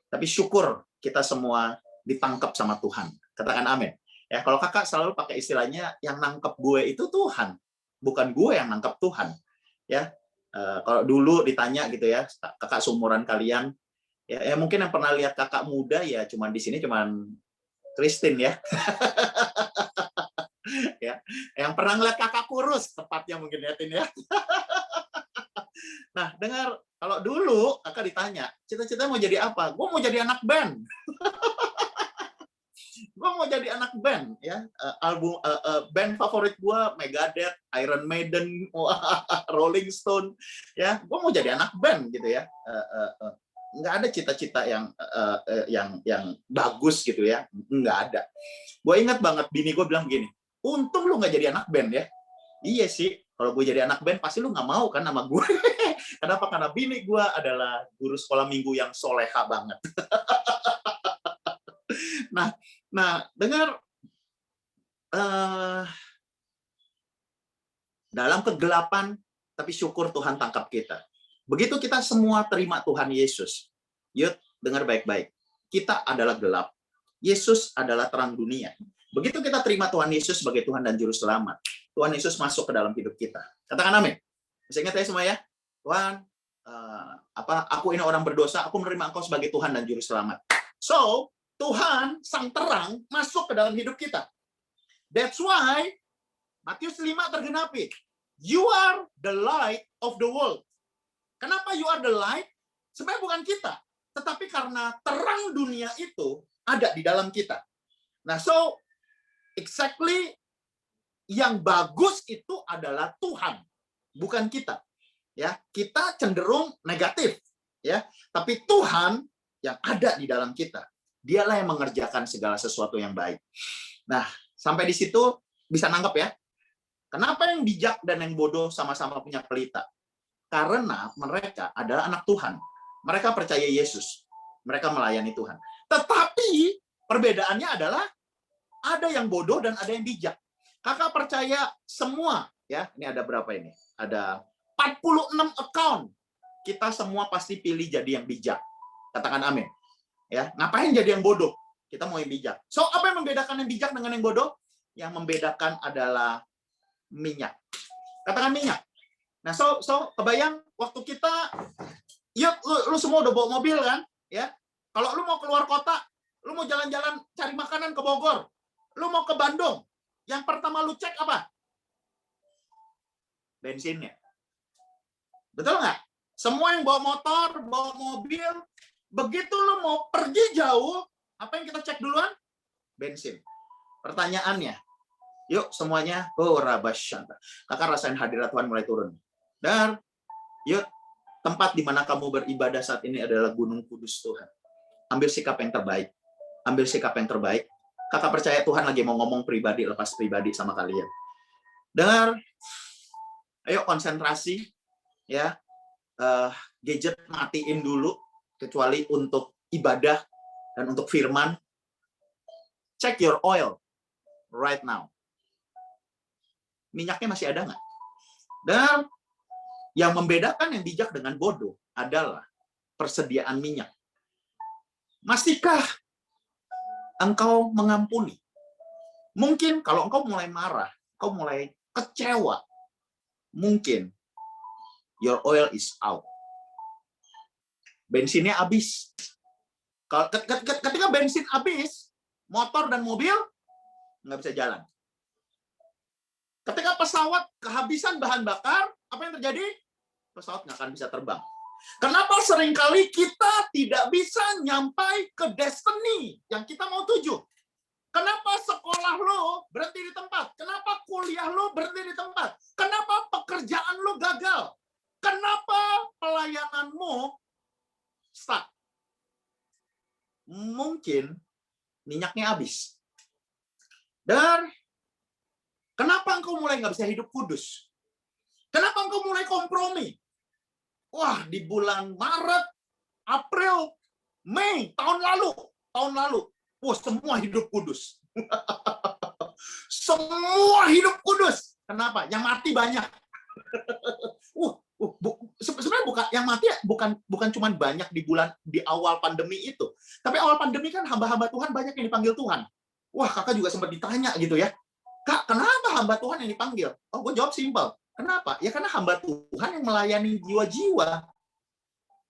S4: Tapi syukur kita semua ditangkap sama Tuhan. Katakan amin. Ya, kalau kakak selalu pakai istilahnya, yang nangkep gue itu Tuhan, bukan gue yang nangkep Tuhan. Ya, kalau dulu ditanya gitu ya, kakak seumuran kalian, ya mungkin yang pernah lihat kakak muda ya cuman di sini cuman Christine ya. Ya, yang pernah ngeliat kakak kurus tepatnya mungkin liatin ya. Nah, dengar, kalau dulu kakak ditanya, cita-cita mau jadi apa? Gue mau jadi anak band. Gue mau jadi anak band ya. Album band favorit gue Megadeth, Iron Maiden, Rolling Stone ya. Gue mau jadi anak band gitu ya. Nggak ada cita-cita yang bagus gitu ya. Nggak ada. Gue ingat banget bini gue bilang begini, untung lu nggak jadi anak band ya. Iya sih, kalau gue jadi anak band pasti lu nggak mau kan sama gue. Kenapa? Karena bini gue adalah guru sekolah minggu yang soleha banget. Nah, dengar, dalam kegelapan, tapi syukur Tuhan tangkap kita. Begitu kita semua terima Tuhan Yesus, yuk dengar baik-baik, kita adalah gelap, Yesus adalah terang dunia. Begitu kita terima Tuhan Yesus sebagai Tuhan dan Juru Selamat, Tuhan Yesus masuk ke dalam hidup kita. Katakan amin. Masih ingat ya semua ya? Tuhan, aku ini orang berdosa, aku menerima Engkau sebagai Tuhan dan Juru Selamat. So, Tuhan, sang terang, masuk ke dalam hidup kita. That's why Matius 5 tergenapi. You are the light of the world. Kenapa you are the light? Sebenarnya bukan kita, tetapi karena terang dunia itu ada di dalam kita. Nah, so exactly yang bagus itu adalah Tuhan, bukan kita. Ya, kita cenderung negatif, ya. Tapi Tuhan yang ada di dalam kita, Dialah yang mengerjakan segala sesuatu yang baik. Nah, sampai di situ bisa nangkep ya. Kenapa yang bijak dan yang bodoh sama-sama punya pelita? Karena mereka adalah anak Tuhan. Mereka percaya Yesus. Mereka melayani Tuhan. Tetapi perbedaannya adalah ada yang bodoh dan ada yang bijak. Kakak percaya semua, ya. Ini ada berapa ini? Ada 46 account. Kita semua pasti pilih jadi yang bijak. Katakan amin. Ya, ngapain jadi yang bodoh? Kita mau yang bijak. So, apa yang membedakan yang bijak dengan yang bodoh? Yang membedakan adalah minyak. Katakan minyak. Nah, so kebayang waktu kita, yuk, lu semua udah bawa mobil kan? Ya, kalau lu mau keluar kota, lu mau jalan-jalan cari makanan ke Bogor, lu mau ke Bandung, yang pertama lu cek apa? Bensinnya. Betul nggak? Semua yang bawa motor, bawa mobil, begitu lu mau pergi jauh, apa yang kita cek duluan? Bensin. Pertanyaannya, yuk semuanya, rabasyanta. Kakak rasain hadirat Tuhan mulai turun. Dan yuk, tempat di mana kamu beribadah saat ini adalah Gunung Kudus Tuhan. Ambil sikap yang terbaik. Ambil sikap yang terbaik. Kakak percaya Tuhan lagi mau ngomong pribadi lepas pribadi sama kalian. Dengar, ayo konsentrasi, ya. Gadget matiin dulu, kecuali untuk ibadah dan untuk firman. Check your oil right now. Minyaknya masih ada nggak? Dan yang membedakan yang bijak dengan bodoh adalah persediaan minyak. Masihkah engkau mengampuni? Mungkin kalau engkau mulai marah, engkau mulai kecewa, mungkin your oil is out. Bensinnya habis. Ketika bensin habis, motor dan mobil nggak bisa jalan. Ketika pesawat kehabisan bahan bakar, apa yang terjadi? Pesawat nggak akan bisa terbang. Kenapa seringkali kita tidak bisa nyampai ke destiny yang kita mau tuju? Kenapa sekolah lo berhenti di tempat? Kenapa kuliah lo berhenti di tempat? Kenapa pekerjaan lo gagal? Kenapa pelayanan pelayananmu stuck. Mungkin minyaknya habis. Dan kenapa engkau mulai nggak bisa hidup kudus? Kenapa engkau mulai kompromi? Wah, di bulan Maret, April, Mei, tahun lalu, wah, semua hidup kudus. Semua hidup kudus. Kenapa? Yang mati banyak. Sebenarnya bukan yang mati bukan cuma banyak di awal pandemi itu, tapi awal pandemi kan hamba-hamba Tuhan banyak yang dipanggil Tuhan. Wah, kakak juga sempat ditanya gitu ya, Kak, kenapa hamba Tuhan yang dipanggil? Oh, gue jawab simpel. Kenapa? Ya karena hamba Tuhan yang melayani jiwa-jiwa.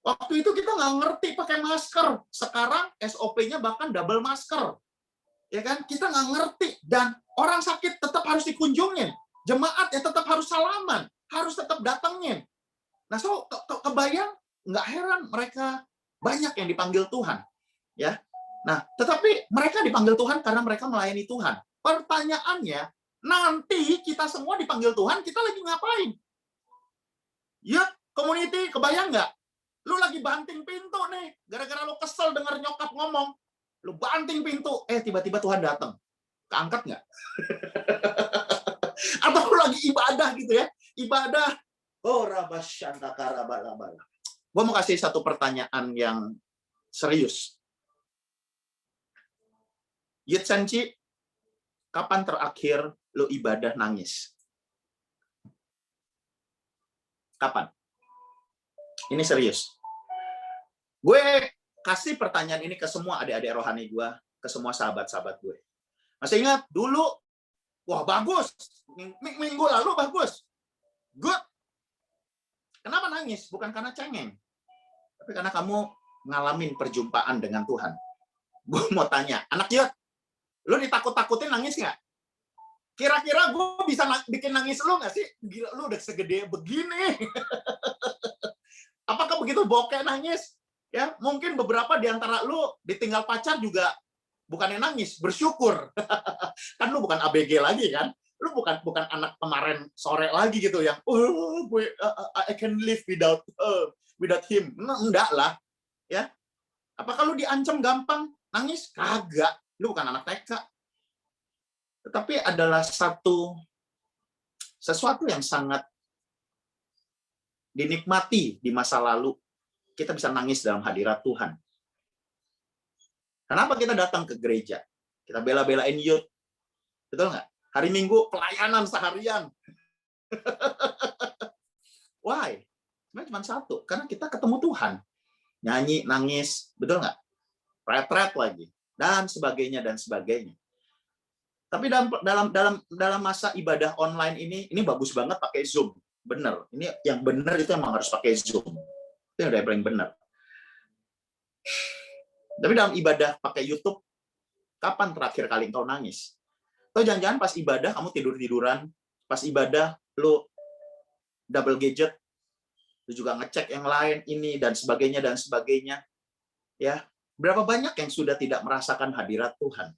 S4: Waktu itu kita nggak ngerti pakai masker. Sekarang SOP-nya bahkan double masker. Ya kan? Kita nggak ngerti. Dan orang sakit tetap harus dikunjungin. Jemaat ya tetap harus salaman. Harus tetap datengin. Nah, so kebayang, nggak heran mereka banyak yang dipanggil Tuhan. Ya. Nah, tetapi mereka dipanggil Tuhan karena mereka melayani Tuhan. Pertanyaannya, nanti kita semua dipanggil Tuhan, kita lagi ngapain? Ya, community, kebayang nggak? Lu lagi banting pintu nih, gara-gara lu kesel denger nyokap ngomong. Lu banting pintu, tiba-tiba Tuhan datang. Keangkat nggak? Atau lu lagi ibadah gitu ya, ibadah. Oh, rabasyantakaраbalabala. Gua mau kasih satu pertanyaan yang serius. Yit Senci, kapan terakhir lu ibadah nangis? Kapan? Ini serius. Gue kasih pertanyaan ini ke semua adik-adik rohani gue, ke semua sahabat-sahabat gue. Masih ingat dulu, wah bagus, minggu lalu bagus, good. Kenapa nangis? Bukan karena cengeng, tapi karena kamu ngalamin perjumpaan dengan Tuhan. Gue mau tanya, anak Yud, lu ditakut-takutin nangis nggak? Kira-kira gue bisa bikin nangis lu nggak sih? Gila, lu udah segede begini. Apakah begitu bokeh nangis? Ya, mungkin beberapa di antara lu ditinggal pacar juga bukannya nangis, bersyukur. Kan lu bukan ABG lagi kan? Lu bukan anak kemarin sore lagi gitu yang I can live without him. Enggak lah. Ya. Apakah lu diancam gampang nangis? Kagak. Lu bukan anak TK. Tetapi adalah sesuatu yang sangat dinikmati di masa lalu. Kita bisa nangis dalam hadirat Tuhan. Kenapa kita datang ke gereja? Kita bela-belain youth. Betul nggak? Hari Minggu pelayanan seharian. Why? Sebenarnya cuma satu. Karena kita ketemu Tuhan. Nyanyi, nangis. Betul nggak? Retret lagi. Dan sebagainya, dan sebagainya. Tapi dalam masa ibadah online ini bagus banget pakai Zoom. Bener. Ini yang bener itu emang harus pakai Zoom. Itu yang paling benar. Tapi dalam ibadah pakai YouTube, kapan terakhir kali engkau nangis? Atau jangan-jangan pas ibadah kamu tidur-tiduran, pas ibadah lu double gadget, lu juga ngecek yang lain ini dan sebagainya dan sebagainya. Ya, berapa banyak yang sudah tidak merasakan hadirat Tuhan?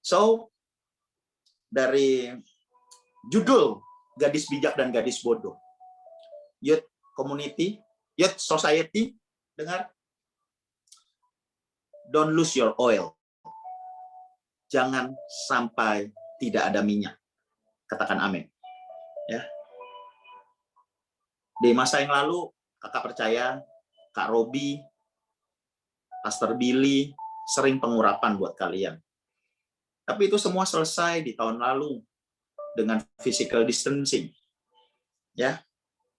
S4: So, dari judul Gadis Bijak dan Gadis Bodoh, Youth Community, Youth Society, dengar, don't lose your oil. Jangan sampai tidak ada minyak. Katakan amin. Ya. Di masa yang lalu, kakak percaya, Kak Robi, Pastor Billy, sering pengurapan buat kalian. Tapi itu semua selesai di tahun lalu dengan physical distancing. Ya.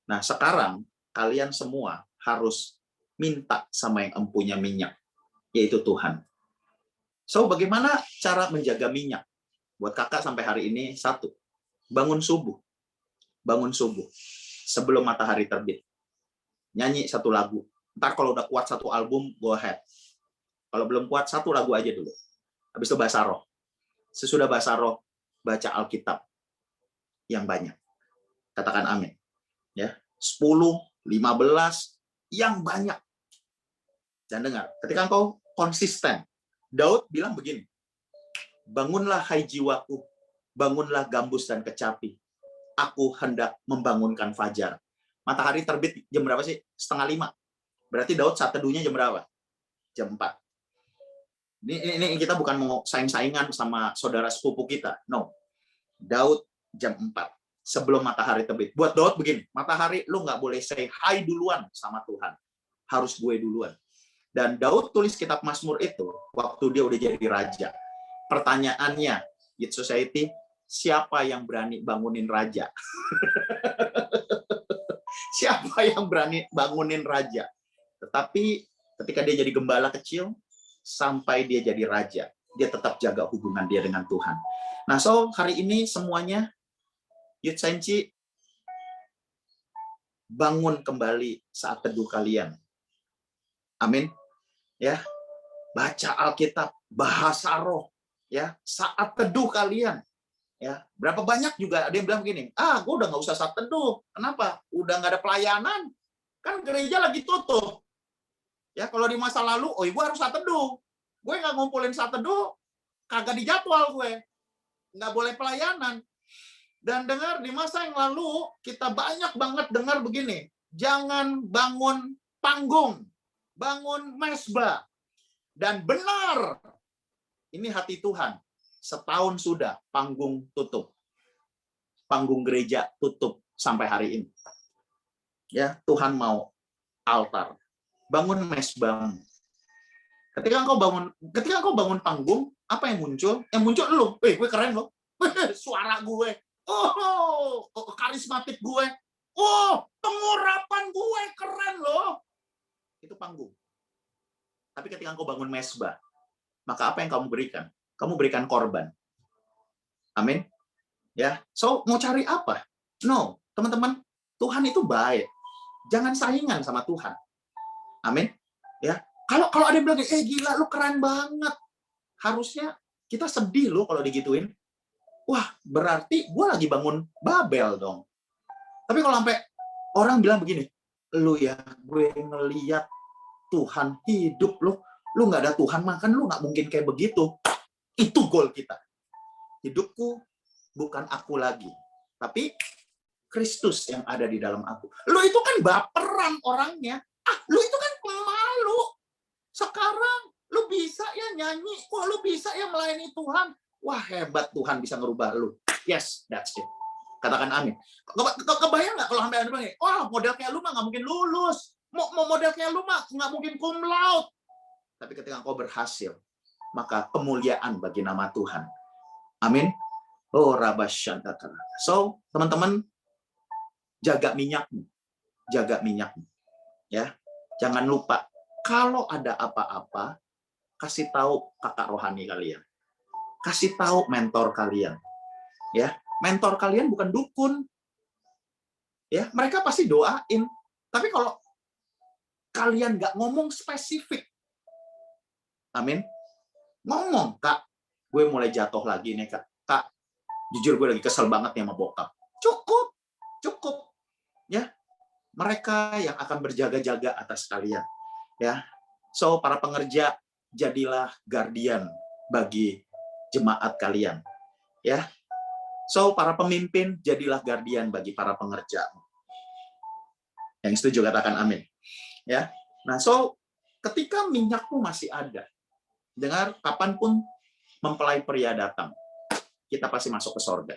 S4: Nah, sekarang kalian semua harus minta sama yang empunya minyak, yaitu Tuhan. So, bagaimana cara menjaga minyak? Buat kakak sampai hari ini, satu, bangun subuh. Bangun subuh. Sebelum matahari terbit. Nyanyi satu lagu. Ntar kalau udah kuat satu album, go ahead. Kalau belum kuat, satu lagu aja dulu. Habis itu bahasa roh. Sesudah bahasa roh, baca Alkitab yang banyak. Katakan amin. Ya, 10, 15, yang banyak. Dan dengar, ketika engkau konsisten, Daud bilang begini, bangunlah hai jiwaku, bangunlah gambus dan kecapi, aku hendak membangunkan fajar. Matahari terbit jam berapa sih? 4:30. Berarti Daud saat teduhnya jam berapa? Jam 4. Ini kita bukan mau saing-saingan sama saudara sepupu kita. No. Daud jam 4. Sebelum matahari terbit. Buat Daud begini, matahari lu nggak boleh say hi duluan sama Tuhan. Harus gue duluan. Dan Daud tulis kitab Mazmur itu waktu dia udah jadi raja. Pertanyaannya, Youth Society, siapa yang berani bangunin raja? Siapa yang berani bangunin raja? Tetapi ketika dia jadi gembala kecil, sampai dia jadi raja, dia tetap jaga hubungan dia dengan Tuhan. Nah, so hari ini semuanya, Youth Senci, bangun kembali saat teduh kalian. Amin. Ya, baca Alkitab, bahasa roh, ya, saat teduh kalian. Ya, berapa banyak juga ada yang bilang begini, gue udah nggak usah saat teduh. Kenapa? Udah nggak ada pelayanan. Kan gereja lagi tutup. Ya, kalau di masa lalu, gue harus saat teduh. Gue nggak ngumpulin saat teduh, kagak dijadwal gue. Nggak boleh pelayanan. Dan dengar, di masa yang lalu, kita banyak banget dengar begini, jangan bangun panggung, bangun mesbah. Dan benar, ini hati Tuhan. Setahun sudah panggung tutup. Panggung gereja tutup sampai hari ini. Ya, Tuhan mau altar. Bangun mesbah. Ketika engkau bangun panggung, apa yang muncul? Yang muncul lu. Gue keren loh. Suara gue. Oh, karismatik gue. Oh, pengurapan gue keren loh. Itu panggung. Tapi ketika engkau bangun mesbah, maka apa yang kamu berikan? Kamu berikan korban. Amin. Ya. So, mau cari apa? No, teman-teman, Tuhan itu baik. Jangan saingan sama Tuhan. Amin. Ya. Kalau ada yang bilang, gila, lu keren banget. Harusnya kita sedih loh kalau digituin. Wah, berarti gue lagi bangun Babel dong. Tapi kalau sampai orang bilang begini, lu ya, gue ngeliat Tuhan hidup lu nggak ada Tuhan, makan lu nggak mungkin kayak begitu. Itu goal kita. Hidupku bukan aku lagi, tapi Kristus yang ada di dalam aku. Lu itu kan baperan orangnya. Lu itu kan pemalu. Sekarang lu bisa ya nyanyi, lu bisa ya melayani Tuhan. Wah, hebat, Tuhan bisa ngerubah lu. Yes, that's it. Katakan amin. Kebayang nggak kalau sampai ada bilang, model kayak lu mah nggak mungkin lulus. Mau model kayak lu mah nggak mungkin cum laude. Tapi ketika engkau berhasil, maka kemuliaan bagi nama Tuhan. Amin. Oh, Rabasyantakara. So, teman-teman, jaga minyakmu. Jaga minyakmu. Ya. Jangan lupa, kalau ada apa-apa, kasih tahu kakak rohani kalian. Kasih tahu mentor kalian. Ya. Mentor kalian bukan dukun. Ya, mereka pasti doain. Tapi kalau kalian nggak ngomong spesifik, amin, ngomong, Kak, gue mulai jatuh lagi nih, Kak. Kak, jujur gue lagi kesel banget nih sama bokap. Cukup. Ya, mereka yang akan berjaga-jaga atas kalian. Ya, so para pengerja, jadilah guardian bagi jemaat kalian. Ya, so para pemimpin, jadilah guardian bagi para pengerja. Yang setuju katakan amin. Ya, nah so ketika minyakmu masih ada, dengar, kapanpun mempelai pria datang, kita pasti masuk ke sorga.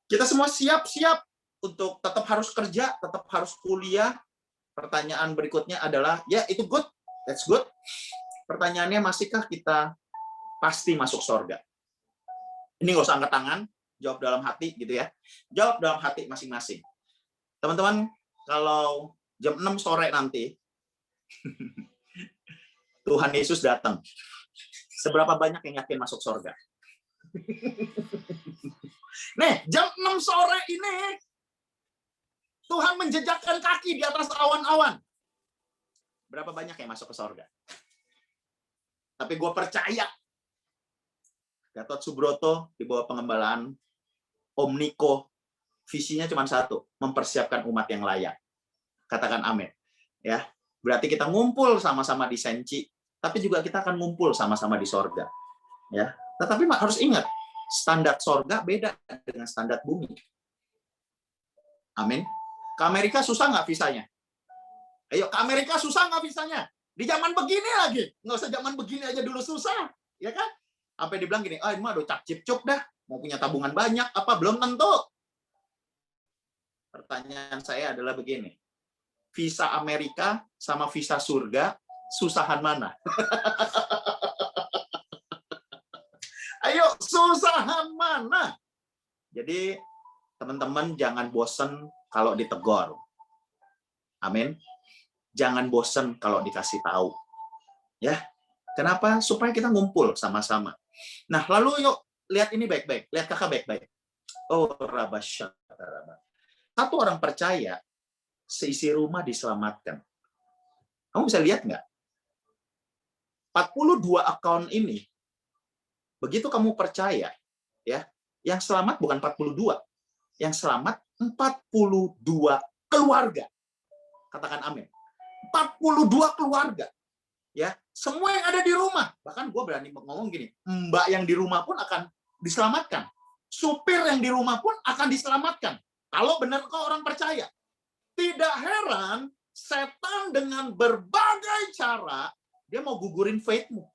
S4: Kita semua siap-siap untuk tetap harus kerja, tetap harus kuliah. Pertanyaan berikutnya adalah, ya itu good, that's good. Pertanyaannya, masihkah kita pasti masuk sorga? Ini nggak usah angkat tangan, jawab dalam hati gitu ya. Jawab dalam hati masing-masing. Teman-teman, kalau jam 6 sore nanti, Tuhan Yesus datang. Seberapa banyak yang yakin masuk surga? Nih, jam 6 sore ini, Tuhan menjejakkan kaki di atas awan-awan. Berapa banyak yang masuk ke surga? Tapi gue percaya, Gatot Subroto di bawah pengembalaan Om Niko, visinya cuma satu, mempersiapkan umat yang layak. Katakan amin. Ya, berarti kita ngumpul sama-sama di Senci, tapi juga kita akan ngumpul sama-sama di sorga. Ya, tetapi harus ingat, standar sorga beda dengan standar bumi. Amin. Ke Amerika susah nggak visanya? Ayo, ke Amerika susah nggak visanya? Di zaman begini lagi. Nggak usah zaman begini aja dulu susah. Ya kan? Sampai dibilang gini, ini mah udah cip-cuk dah. Mau punya tabungan banyak, apa? Belum tentu. Pertanyaan saya adalah begini. Visa Amerika sama visa surga, susahan mana? Ayo, susahan mana? Jadi, teman-teman jangan bosen kalau ditegor. Amin. Jangan bosen kalau dikasih tahu. Ya. Kenapa? Supaya kita ngumpul sama-sama. Nah, lalu yuk lihat ini baik-baik. Lihat kakak baik-baik. Oh, rabasyatara. Satu orang percaya, seisi rumah diselamatkan. Kamu bisa lihat nggak? 42 akun ini, begitu kamu percaya, ya, yang selamat bukan 42, yang selamat 42 keluarga. Katakan amin. 42 keluarga. Ya, semua yang ada di rumah. Bahkan gue berani ngomong gini, mbak yang di rumah pun akan diselamatkan. Supir yang di rumah pun akan diselamatkan. Kalau benar kau orang percaya. Tidak heran, setan dengan berbagai cara, dia mau gugurin faith-mu.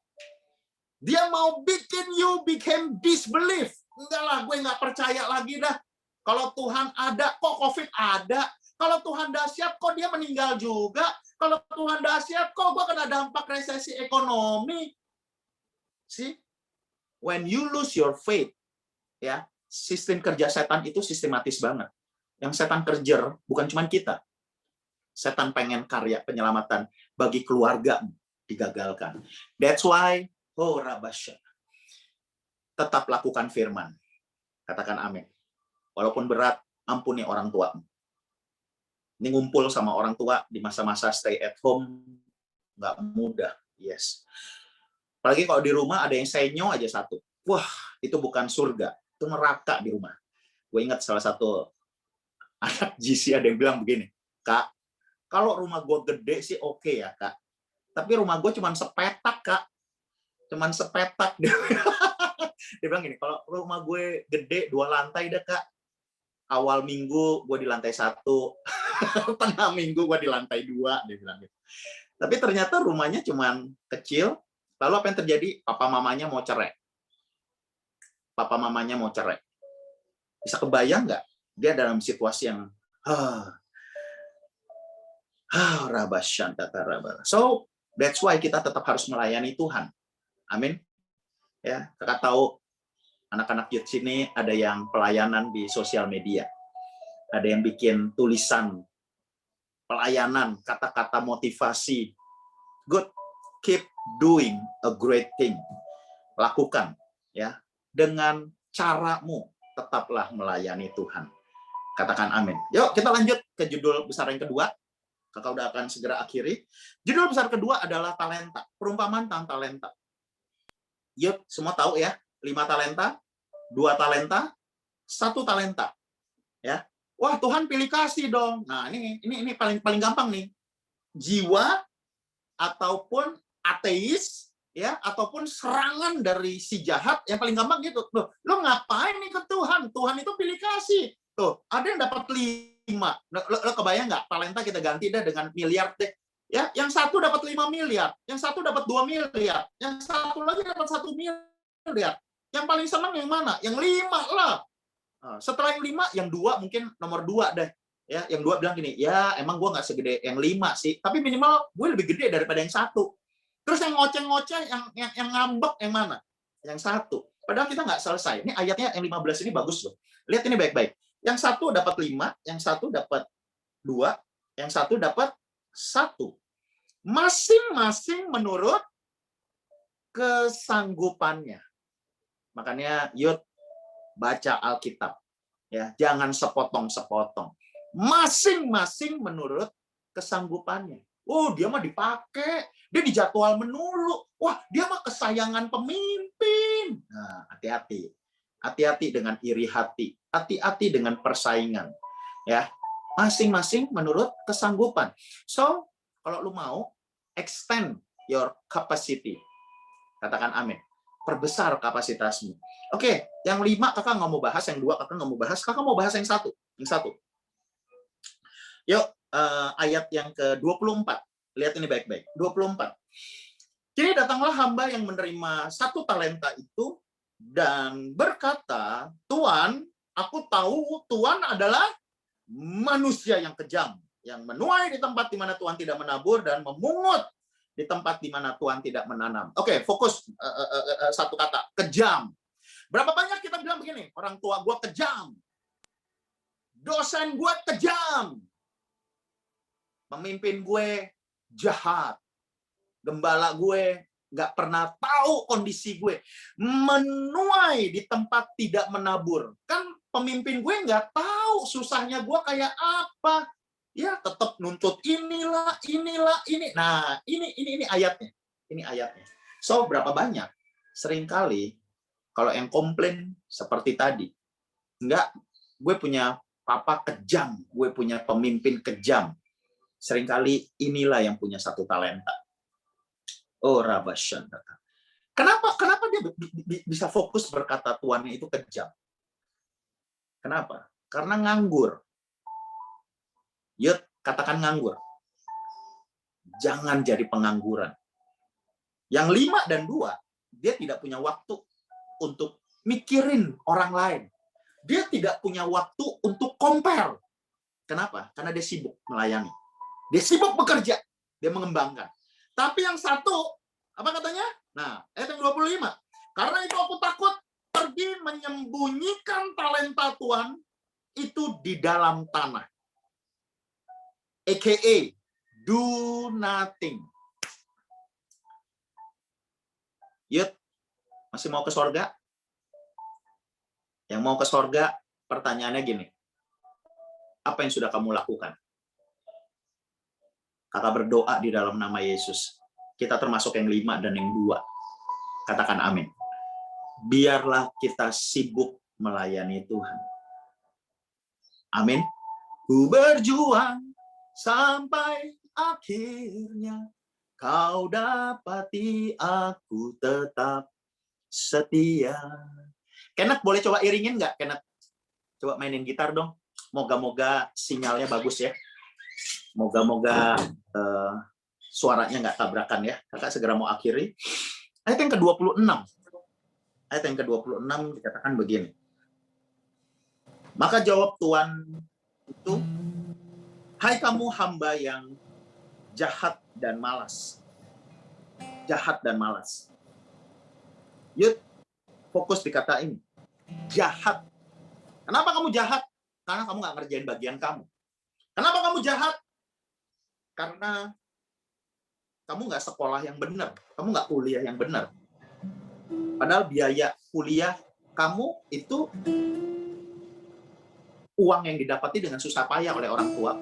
S4: Dia mau bikin you become disbelief. Enggak lah, gue nggak percaya lagi dah. Kalau Tuhan ada, kok COVID ada. Kalau Tuhan dahsyat, kok dia meninggal juga. Kalau Tuhan dahsyat, kok gue kena dampak resesi ekonomi. See? When you lose your faith, ya, sistem kerja setan itu sistematis banget. Yang setan kerja bukan cuma kita. Setan pengen karya penyelamatan bagi keluarga digagalkan. That's why, oh Rabasya, tetap lakukan firman. Katakan amin. Walaupun berat, ampuni orang tuamu. Ini ngumpul sama orang tua di masa-masa stay at home, nggak mudah. Yes. Apalagi kalau di rumah ada yang senyo aja satu. Wah, itu bukan surga. Itu neraka di rumah. Gue ingat salah satu anak GC ada yang bilang begini, Kak, kalau rumah gue gede sih oke ya, Kak. Tapi rumah gue cuma sepetak, Kak. Cuman sepetak. Dia bilang gini, kalau rumah gue gede 2 lantai deh, Kak. Awal minggu gue di lantai 1, tengah minggu gue di lantai 2, dia bilang gitu. Tapi ternyata rumahnya cuman kecil, lalu apa yang terjadi? Papa mamanya mau cerai. Papa mamanya mau cerai. Bisa kebayang nggak? Dia dalam situasi yang so that's why kita tetap harus melayani Tuhan. Amin. Ya, kakak tahu anak-anak youth sini ada yang pelayanan di sosial media. Ada yang bikin tulisan pelayanan, kata-kata motivasi. Good. Keep doing a great thing. Lakukan ya. Dengan caramu tetaplah melayani Tuhan. Katakan amin. Yuk kita lanjut ke judul besar yang kedua. Kakak udah akan segera akhiri. Judul besar kedua adalah talenta. Perumpamaan tentang talenta. Yuk, semua tahu ya. 5 talenta, 2 talenta, 1 talenta. Ya. Wah, Tuhan pilih kasih dong. Nah, ini paling gampang nih. Jiwa ataupun ateis ya, ataupun serangan dari si jahat yang paling gampang gitu. Loh, lo ngapain nih ke Tuhan? Tuhan itu pilih kasih. Tuh, ada yang dapat 5. Lo kebayang nggak? Talenta kita ganti deh dengan miliar deh. Ya, yang satu dapat 5 miliar, yang satu dapat 2 miliar, yang satu lagi dapat 1 miliar. Yang paling senang yang mana? Yang 5 lah. Setelah yang 5, yang 2 mungkin nomor 2 deh. Ya, yang 2 bilang gini, ya emang gue nggak segede yang 5 sih, tapi minimal gue lebih gede daripada yang 1. Terus yang ngoceh-ngoceh, yang ngambek yang mana? Yang 1. Padahal kita nggak selesai. Ini ayatnya yang 15 ini bagus loh. Lihat ini baik-baik. Yang 1 dapat 5, yang 1 dapat 2, yang 1 dapat 1. Masing-masing menurut kesanggupannya. Makanya yuk baca Alkitab. Ya, jangan sepotong-sepotong. Masing-masing menurut kesanggupannya. Oh, dia mah dipakai. Dia dijadwal menulu. Wah, dia mah kesayangan pemimpin. Nah, hati-hati. Hati-hati dengan iri hati. Hati-hati dengan persaingan. Ya, masing-masing menurut kesanggupan. So, kalau lu mau, extend your capacity. Katakan amin. Perbesar kapasitasmu. Oke, yang 5 kakak nggak mau bahas, yang 2 kakak nggak mau bahas, kakak mau bahas yang 1. Yang 1. Yuk, ayat yang ke-24. Lihat ini baik-baik. 24. Kini datanglah hamba yang menerima 1 talenta itu dan berkata, Tuan, aku tahu Tuan adalah manusia yang kejam, yang menuai di tempat di mana Tuhan tidak menabur dan memungut di tempat di mana Tuhan tidak menanam. Oke, fokus satu kata, kejam. Berapa banyak kita bilang begini, orang tua gue kejam, dosen gue kejam, pemimpin gue jahat, gembala gue nggak pernah tahu kondisi gue, menuai di tempat tidak menabur. Kan pemimpin gue nggak tahu susahnya gue kayak apa, ya tetap nuntut inilah, ini. Nah, ini ayatnya, ini ayatnya. So berapa banyak? Seringkali kalau yang komplain seperti tadi, enggak, gue punya papa kejam, gue punya pemimpin kejam. Seringkali inilah yang punya 1 talenta. Oh, Rabashan. Kenapa dia bisa fokus berkata tuannya itu kejam? Kenapa? Karena nganggur. Yuk, katakan nganggur. Jangan jadi pengangguran. Yang 5 dan 2, dia tidak punya waktu untuk mikirin orang lain. Dia tidak punya waktu untuk compare. Kenapa? Karena dia sibuk melayani. Dia sibuk bekerja. Dia mengembangkan. Tapi yang 1, apa katanya? Nah, ayat yang 25. Karena itu aku takut pergi menyembunyikan talenta Tuhan itu di dalam tanah. AKA, do nothing. Yuk, masih mau ke sorga? Yang mau ke sorga, pertanyaannya gini. Apa yang sudah kamu lakukan? Kakak berdoa di dalam nama Yesus. Kita termasuk yang 5 dan yang 2. Katakan amin. Biarlah kita sibuk melayani Tuhan. Amin. Ku berjuang sampai akhirnya. Kau dapati aku tetap setia. Kenneth, boleh coba iringin nggak, Kenneth? Coba mainin gitar dong. Moga-moga sinyalnya bagus ya. Moga-moga suaranya nggak tabrakan ya. Kakak segera mau akhiri. Ayat yang ke-26. Ayat yang ke-26 dikatakan begini. Maka jawab Tuhan itu, hai kamu hamba yang jahat dan malas. Jahat dan malas. Yuk, fokus di kata ini. Jahat. Kenapa kamu jahat? Karena kamu nggak ngerjain bagian kamu. Kenapa kamu jahat? Karena kamu nggak sekolah yang benar. Kamu nggak kuliah yang benar. Padahal biaya kuliah kamu itu uang yang didapati dengan susah payah oleh orang tua.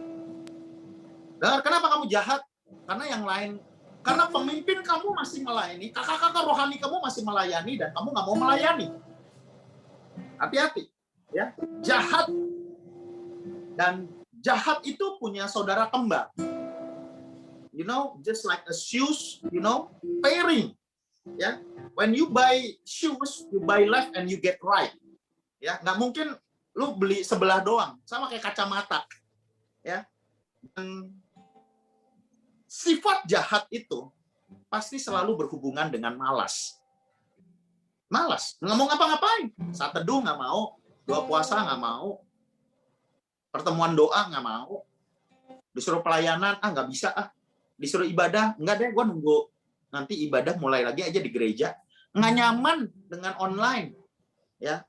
S4: Dan kenapa kamu jahat? Karena yang lain, karena pemimpin kamu masih melayani, kakak-kakak rohani kamu masih melayani, dan kamu nggak mau melayani. Hati-hati, ya. Jahat dan jahat itu punya saudara kembar. You know, just like a shoes, you know, pairing. Ya, when you buy shoes, you buy left and you get right. Ya, nggak mungkin lu beli sebelah doang, sama kayak kacamata. Ya, dan sifat jahat itu pasti selalu berhubungan dengan malas. Malas, nggak mau ngapa-ngapain. Saat teduh nggak mau, doa puasa nggak mau, pertemuan doa nggak mau, disuruh pelayanan nggak bisa disuruh ibadah nggak deh, gue nunggu nanti ibadah mulai lagi aja di gereja. Nggak nyaman dengan online, ya,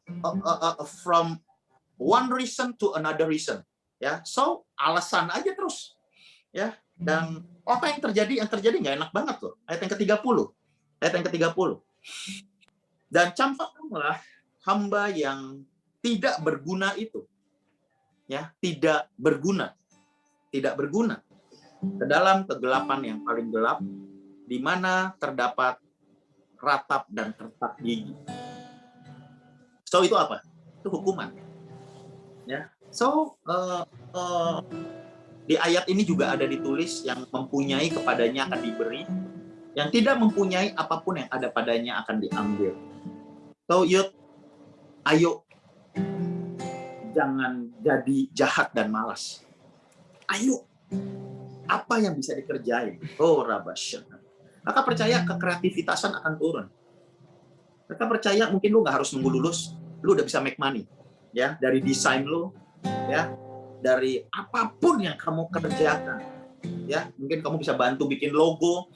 S4: from one reason to another reason, ya, so alasan aja terus, ya. Dan apa yang terjadi? Yang terjadi nggak enak banget loh. Ayat yang ke-30. Ayat yang ke-30. Dan campakkanlah hamba yang tidak berguna itu. Ya, tidak berguna. Tidak berguna. Ke dalam kegelapan yang paling gelap, di mana terdapat ratap dan retak gigi. So, itu apa? Itu hukuman. Ya. So, di ayat ini juga ada ditulis yang mempunyai kepadanya akan diberi, yang tidak mempunyai apapun yang ada padanya akan diambil. So, yuk, ayo, jangan jadi jahat dan malas. Ayo, apa yang bisa dikerjain? Oh, Rabasyana. Kakak percaya kekreativitasan akan turun. Kakak percaya mungkin lu nggak harus nunggu lulus, lu udah bisa make money. Ya, dari desain lu, ya, dari apapun yang kamu kerjakan. Ya, mungkin kamu bisa bantu bikin logo,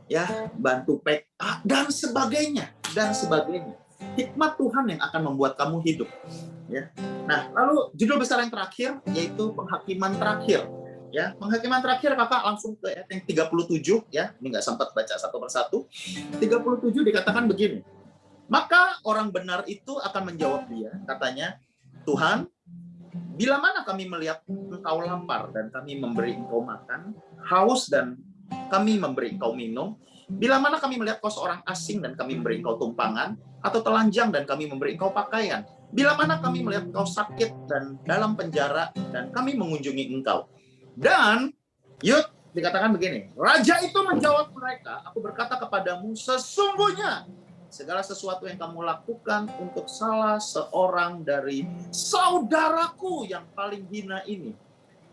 S4: ya, bantu pack dan sebagainya, dan sebagainya. Hikmat Tuhan yang akan membuat kamu hidup, ya. Nah, lalu judul besar yang terakhir yaitu penghakiman terakhir, ya. Penghakiman terakhir kakak langsung ke ayat yang 37, ya. Ini nggak sempat baca satu persatu. 37 dikatakan begini. Maka orang benar itu akan menjawab dia, katanya, Tuhan, bila mana kami melihat engkau lapar dan kami memberi engkau makan, haus dan kami memberi engkau minum, bila mana kami melihat kau seorang asing dan kami memberi engkau tumpangan, atau telanjang dan kami memberi engkau pakaian, bila mana kami melihat engkau sakit dan dalam penjara dan kami mengunjungi engkau. Dan Yud dikatakan begini, Raja itu menjawab mereka, aku berkata kepadamu, sesungguhnya segala sesuatu yang kamu lakukan untuk salah seorang dari saudaraku yang paling hina ini,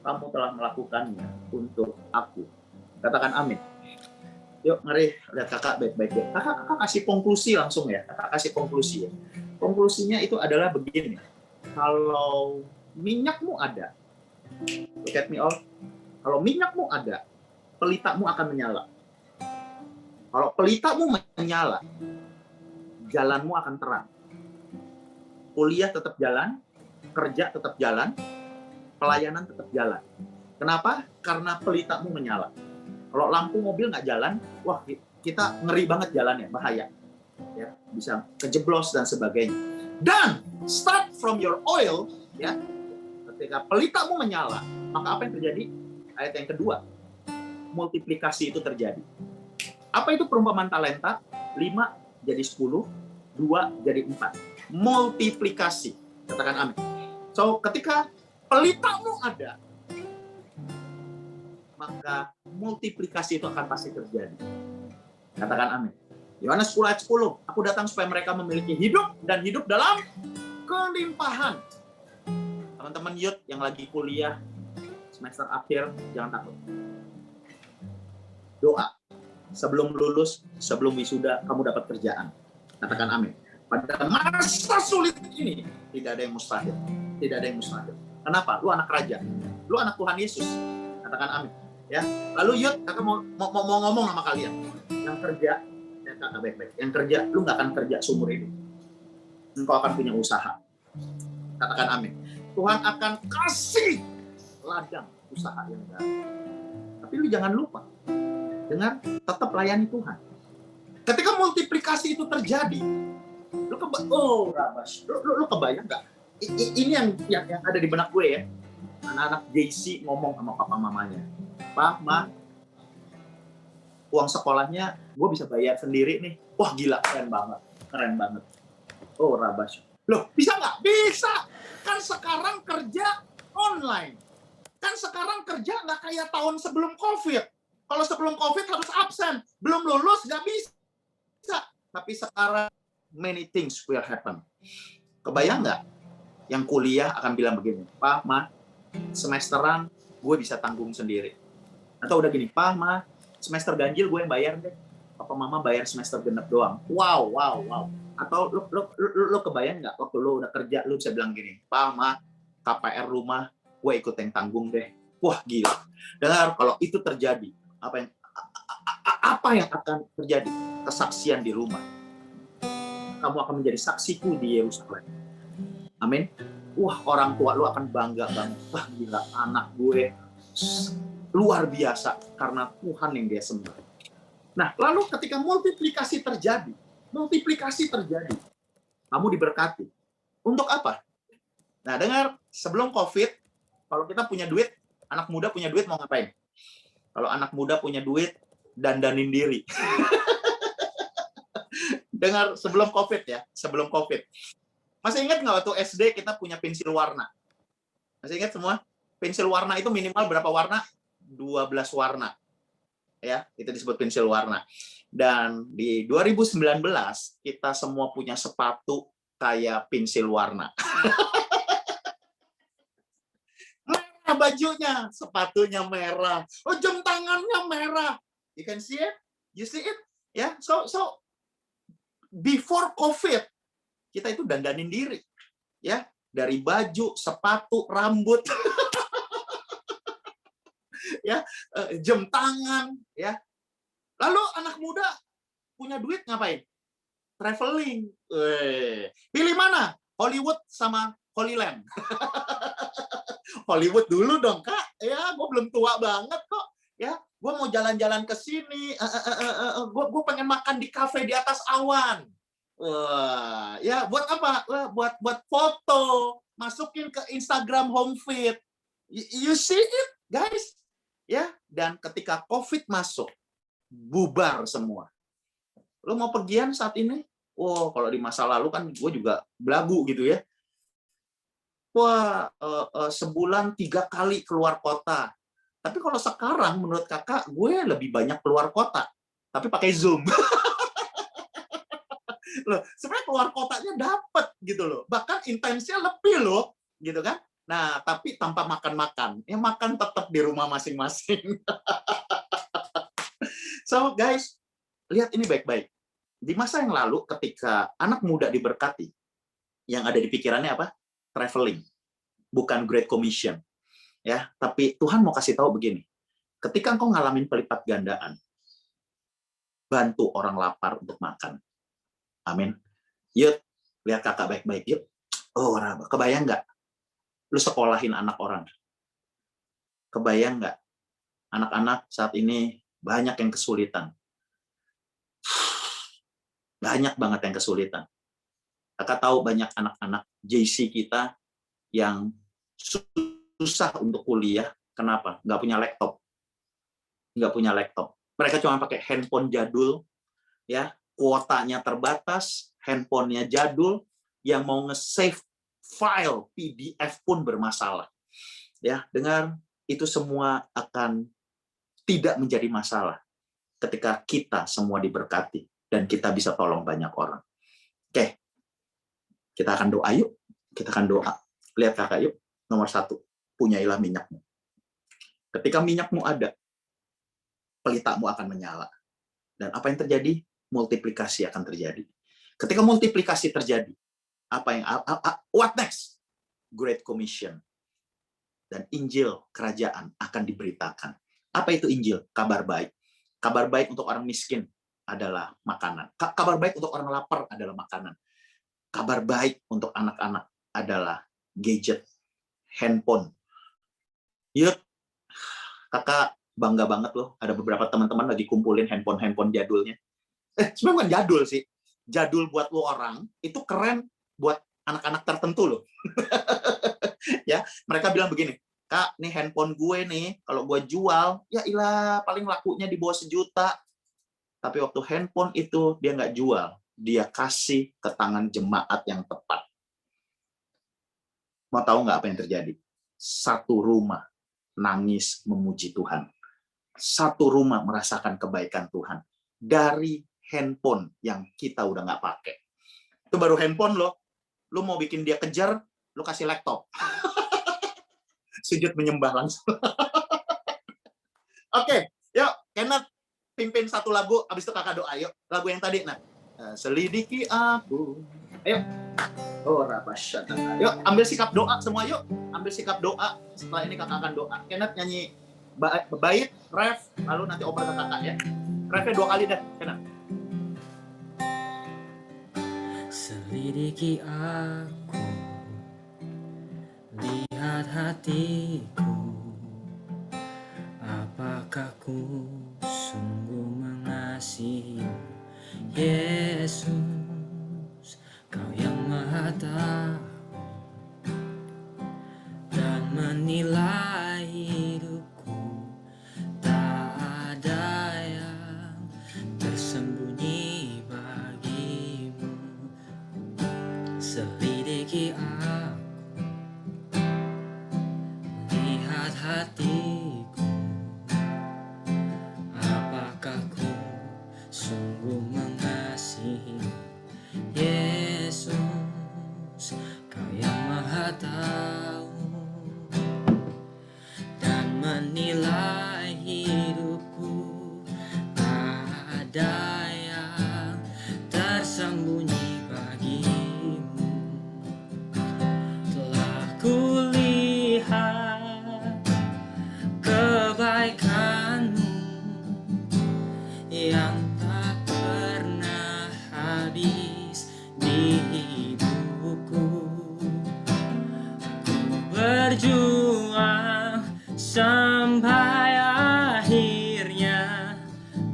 S4: kamu telah melakukannya untuk aku. Katakan amin. Yuk, mari lihat kakak baik-baik. Kakak kasih konklusi langsung ya. Kakak kasih konklusi ya. Konklusinya itu adalah begini. Kalau minyakmu ada, look at me all. Kalau minyakmu ada, pelitamu akan menyala. Kalau pelitamu menyala, jalanmu akan terang. Kuliah tetap jalan, kerja tetap jalan, pelayanan tetap jalan. Kenapa? Karena pelitamu menyala. Kalau lampu mobil nggak jalan, wah kita ngeri banget jalannya, bahaya. Ya, bisa kejeblos dan sebagainya. Dan start from your oil, ya. Ketika pelitamu menyala, maka apa yang terjadi? Ayat yang kedua, multiplikasi itu terjadi. Apa itu perumpamaan talenta? 5 jadi 10, 2 jadi 4. Multiplikasi. Katakan amin. So, ketika pelitamu ada, maka multiplikasi itu akan pasti terjadi. Katakan amin. Yohanes 10 ayat 10. Aku datang supaya mereka memiliki hidup dan hidup dalam kelimpahan. Teman-teman youth yang lagi kuliah semester akhir, jangan takut. Doa. Sebelum lulus, sebelum wisuda, kamu dapat kerjaan. Katakan amin. Pada masa sulit ini, tidak ada yang mustahil. Tidak ada yang mustahil. Kenapa? Lu anak raja. Lu anak Tuhan Yesus. Katakan amin. Ya, lalu Yud, kakak mau ngomong sama kalian. Yang kerja, ya kakak baik-baik. Yang kerja, lu nggak akan kerja seumur hidup. Engkau akan punya usaha. Katakan amin. Tuhan akan kasih ladang usaha yang baru. Tapi lu jangan lupa, dengar, tetap layani Tuhan. Ketika multiplikasi itu terjadi, lu kebayang nggak? Ini yang ada di benak gue ya. Anak-anak JC ngomong sama papa mamanya, Pak, Ma, uang sekolahnya gue bisa bayar sendiri nih. Wah gila, keren banget. Oh Rabas, loh bisa nggak? Bisa. Kan sekarang kerja online. Kan sekarang kerja nggak kayak tahun sebelum COVID. Kalau sebelum COVID harus absen, belum lulus nggak bisa. Tapi sekarang many things will happen. Kebayang nggak? Yang kuliah akan bilang begini, Pak, Ma, semesteran gue bisa tanggung sendiri. Atau udah gini, Pak, Ma, semester ganjil gue yang bayar deh. Papa Mama bayar semester genep doang. Wow. Atau lo kebayang nggak waktu lo udah kerja, lo bisa bilang gini, Pak, Ma, KPR rumah gue ikut yang tanggung deh. Wah gila. Dengar, kalau itu terjadi, apa yang akan terjadi? Kesaksian di rumah. Kamu akan menjadi saksiku di Yerusalem. Amin. Wah, orang tua lu akan bangga banget. Wah, gila, anak gue luar biasa karena Tuhan yang dia sembah. Nah, lalu ketika multiplikasi terjadi, kamu diberkati. Untuk apa? Nah, dengar, sebelum COVID, kalau kita punya duit, anak muda punya duit mau ngapain? Kalau anak muda punya duit, dandanin diri. Dengar, sebelum COVID ya, sebelum COVID. Masih ingat nggak waktu SD kita punya pensil warna? Masih ingat semua? Pensil warna itu minimal berapa warna? 12 warna. Ya, itu disebut pensil warna. Dan di 2019 kita semua punya sepatu kayak pensil warna. Merah, Merah bajunya, sepatunya merah, oh jam tangannya merah. You can see it? You see it? Ya, so before COVID kita itu dandanin diri, ya, dari baju, sepatu, rambut, ya, jam tangan, ya. Lalu anak muda punya duit ngapain? Traveling. Pilih mana? Hollywood sama Holy Land. Hollywood dulu dong, Kak. Ya, gue belum tua banget kok. Ya, gue mau jalan-jalan ke sini. Gue pengen makan di kafe di atas awan. Ya, buat apa? Buat foto, masukin ke Instagram home feed. You see it, guys? Ya, dan ketika COVID masuk, bubar semua. Lo mau pergian saat ini? Oh, kalau di masa lalu kan gue juga belagu gitu ya. Wah, sebulan 3 kali keluar kota. Tapi kalau sekarang menurut kakak, gue lebih banyak keluar kota. Tapi pakai Zoom. Loh, sebenarnya keluar kotanya dapat gitu loh. Bahkan intensnya lebih loh, gitu kan. Nah, tapi tanpa makan-makan. Ya makan tetap di rumah masing-masing. So, guys, lihat ini baik-baik. Di masa yang lalu ketika anak muda diberkati, yang ada di pikirannya apa? Traveling. Bukan Great Commission. Ya, tapi Tuhan mau kasih tahu begini. Ketika engkau ngalamin pelipat gandaan, bantu orang lapar untuk makan. Amin. Yuk, lihat kakak baik-baik yuk. Oh, Raba, kebayang nggak? Lu sekolahin anak orang. Kebayang nggak? Anak-anak saat ini banyak yang kesulitan. Banyak banget yang kesulitan. Kakak tahu banyak anak-anak JC kita yang susah untuk kuliah. Kenapa? Nggak punya laptop. Nggak punya laptop. Mereka cuma pakai handphone jadul, ya, kuotanya terbatas, handphonenya jadul, yang mau nge-save file PDF pun bermasalah. Ya, dengar, itu semua akan tidak menjadi masalah ketika kita semua diberkati dan kita bisa tolong banyak orang. Oke, kita akan doa yuk. Kita akan doa. Lihat kakak yuk. Nomor 1, punyailah minyakmu. Ketika minyakmu ada, pelitamu akan menyala. Dan apa yang terjadi? Multiplikasi akan terjadi. Ketika multiplikasi terjadi, what next? Great Commission. Dan Injil kerajaan akan diberitakan. Apa itu Injil? Kabar baik. Kabar baik untuk orang miskin adalah makanan. Kabar baik untuk orang lapar adalah makanan. Kabar baik untuk anak-anak adalah gadget, handphone. Yuk, kakak bangga banget loh. Ada beberapa teman-teman lagi kumpulin handphone jadulnya. Sebenarnya bukan jadul sih. Jadul buat lo orang, itu keren buat anak-anak tertentu loh. Ya, mereka bilang begini, Kak, nih handphone gue nih, kalau gue jual, ya ilah paling lakunya di bawah 1 juta. Tapi waktu handphone itu dia nggak jual, dia kasih ke tangan jemaat yang tepat. Mau tahu nggak apa yang terjadi? 1 rumah nangis memuji Tuhan. 1 rumah merasakan kebaikan Tuhan. Dari handphone yang kita udah nggak pakai. Itu baru handphone loh. Lu mau bikin dia kejar, lu kasih laptop. Sujud menyembah langsung. Oke, yuk, Kenneth pimpin 1 lagu, habis itu kakak doa, yuk. Lagu yang tadi, nah. Selidiki aku. Ayo. Oh, rabasyana. Yuk, ambil sikap doa semua, yuk. Ambil sikap doa. Setelah ini kakak akan doa. Kenneth nyanyi bait, ref, lalu nanti oper ke kakak ya. Refnya 2 kali deh, Kenneth.
S5: Selidiki aku, lihat hatiku, apakah ku sungguh mengasihimu, Yesus, Kau yang Maha Tahu dan menilai hidupku, tak ada yang tersembunyi bagimu. Selidiki aku, lihat hatiku, apakah ku sungguh mengasihi Yesus, Kau yang Maha Tahu. ada yang tersembunyi bagimu. Telah kulihat kebaikanmu yang tak pernah habis di hidupku. Ku berjuang sampai akhirnya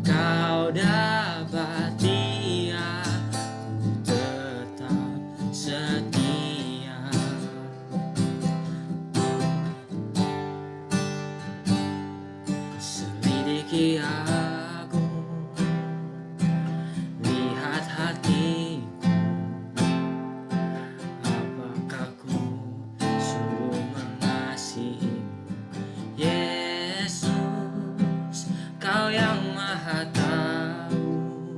S5: kau dapati aku tetap setia. Selidiki aku, lihat hatiku, apakah ku sungguh mengasihimu. Yesus, kau yang maha tahu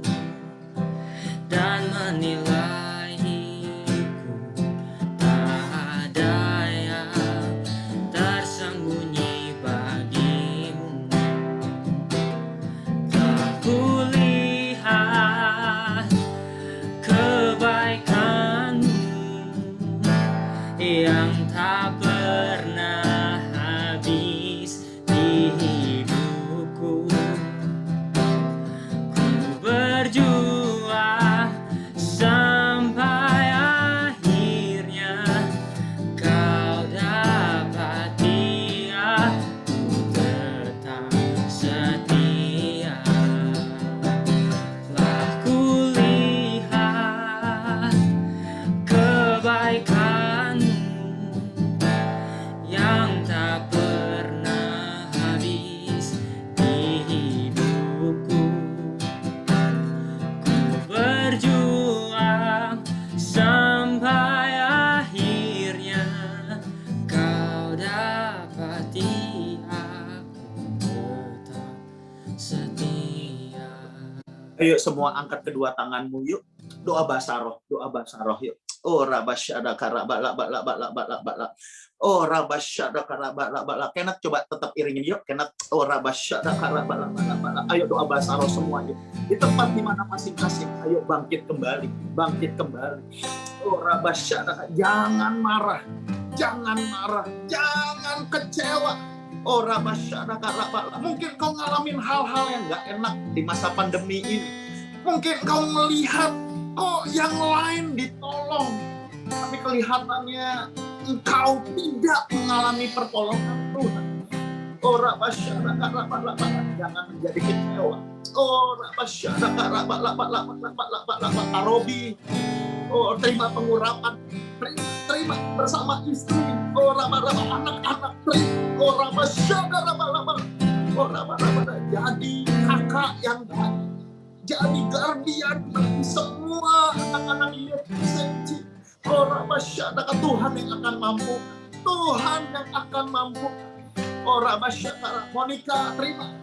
S5: dan menilai hidupku. Tak ada yang tersembunyi bagimu. Tak kulihat kebaikanmu yang tak pernah habis di hidupku. Ku berjuang sampai akhirnya kau dapati aku tetap setia. Telah kulihat kebaikanmu yang tak pernah habis di hidupku. Ku berjuang sampai akhirnya kau dapati aku tetap setia.
S4: Ayo semua angkat kedua tanganmu yuk. Doa bahasa roh yuk. Oh rabasyada karabala bala bala bala bala. Oh rabasyada karabala bala. Kenak coba tetap iringin yuk. Kenak oh rabasyada karabala bala bala. Ayo doa bahasa roh semua yuk. Di tempat di mana masing-masing. Ayo bangkit kembali. Oh rabasyada, jangan marah. Jangan kecewa. Oh rabasyada karabala. Mungkin kau ngalamin hal-hal yang gak enak di masa pandemi ini. Mungkin kau melihat kok yang lain ditolong, tapi kelihatannya engkau tidak mengalami pertolongan Tuhan. Oh rabasyada karabala, jangan menjadi kecewa. Oh rabasyada karabala, Robi. Oh terima pengurapan, terima bersama istri. Oh rabasyada anak-anak, terima. Oh rabasyada oh rabasyada jadi kakak yang baik. Jadi guardian bagi semua anak-anak Yesus. Oh rabasyada, Tuhan yang akan mampu. Oh rabasyada, Monica terima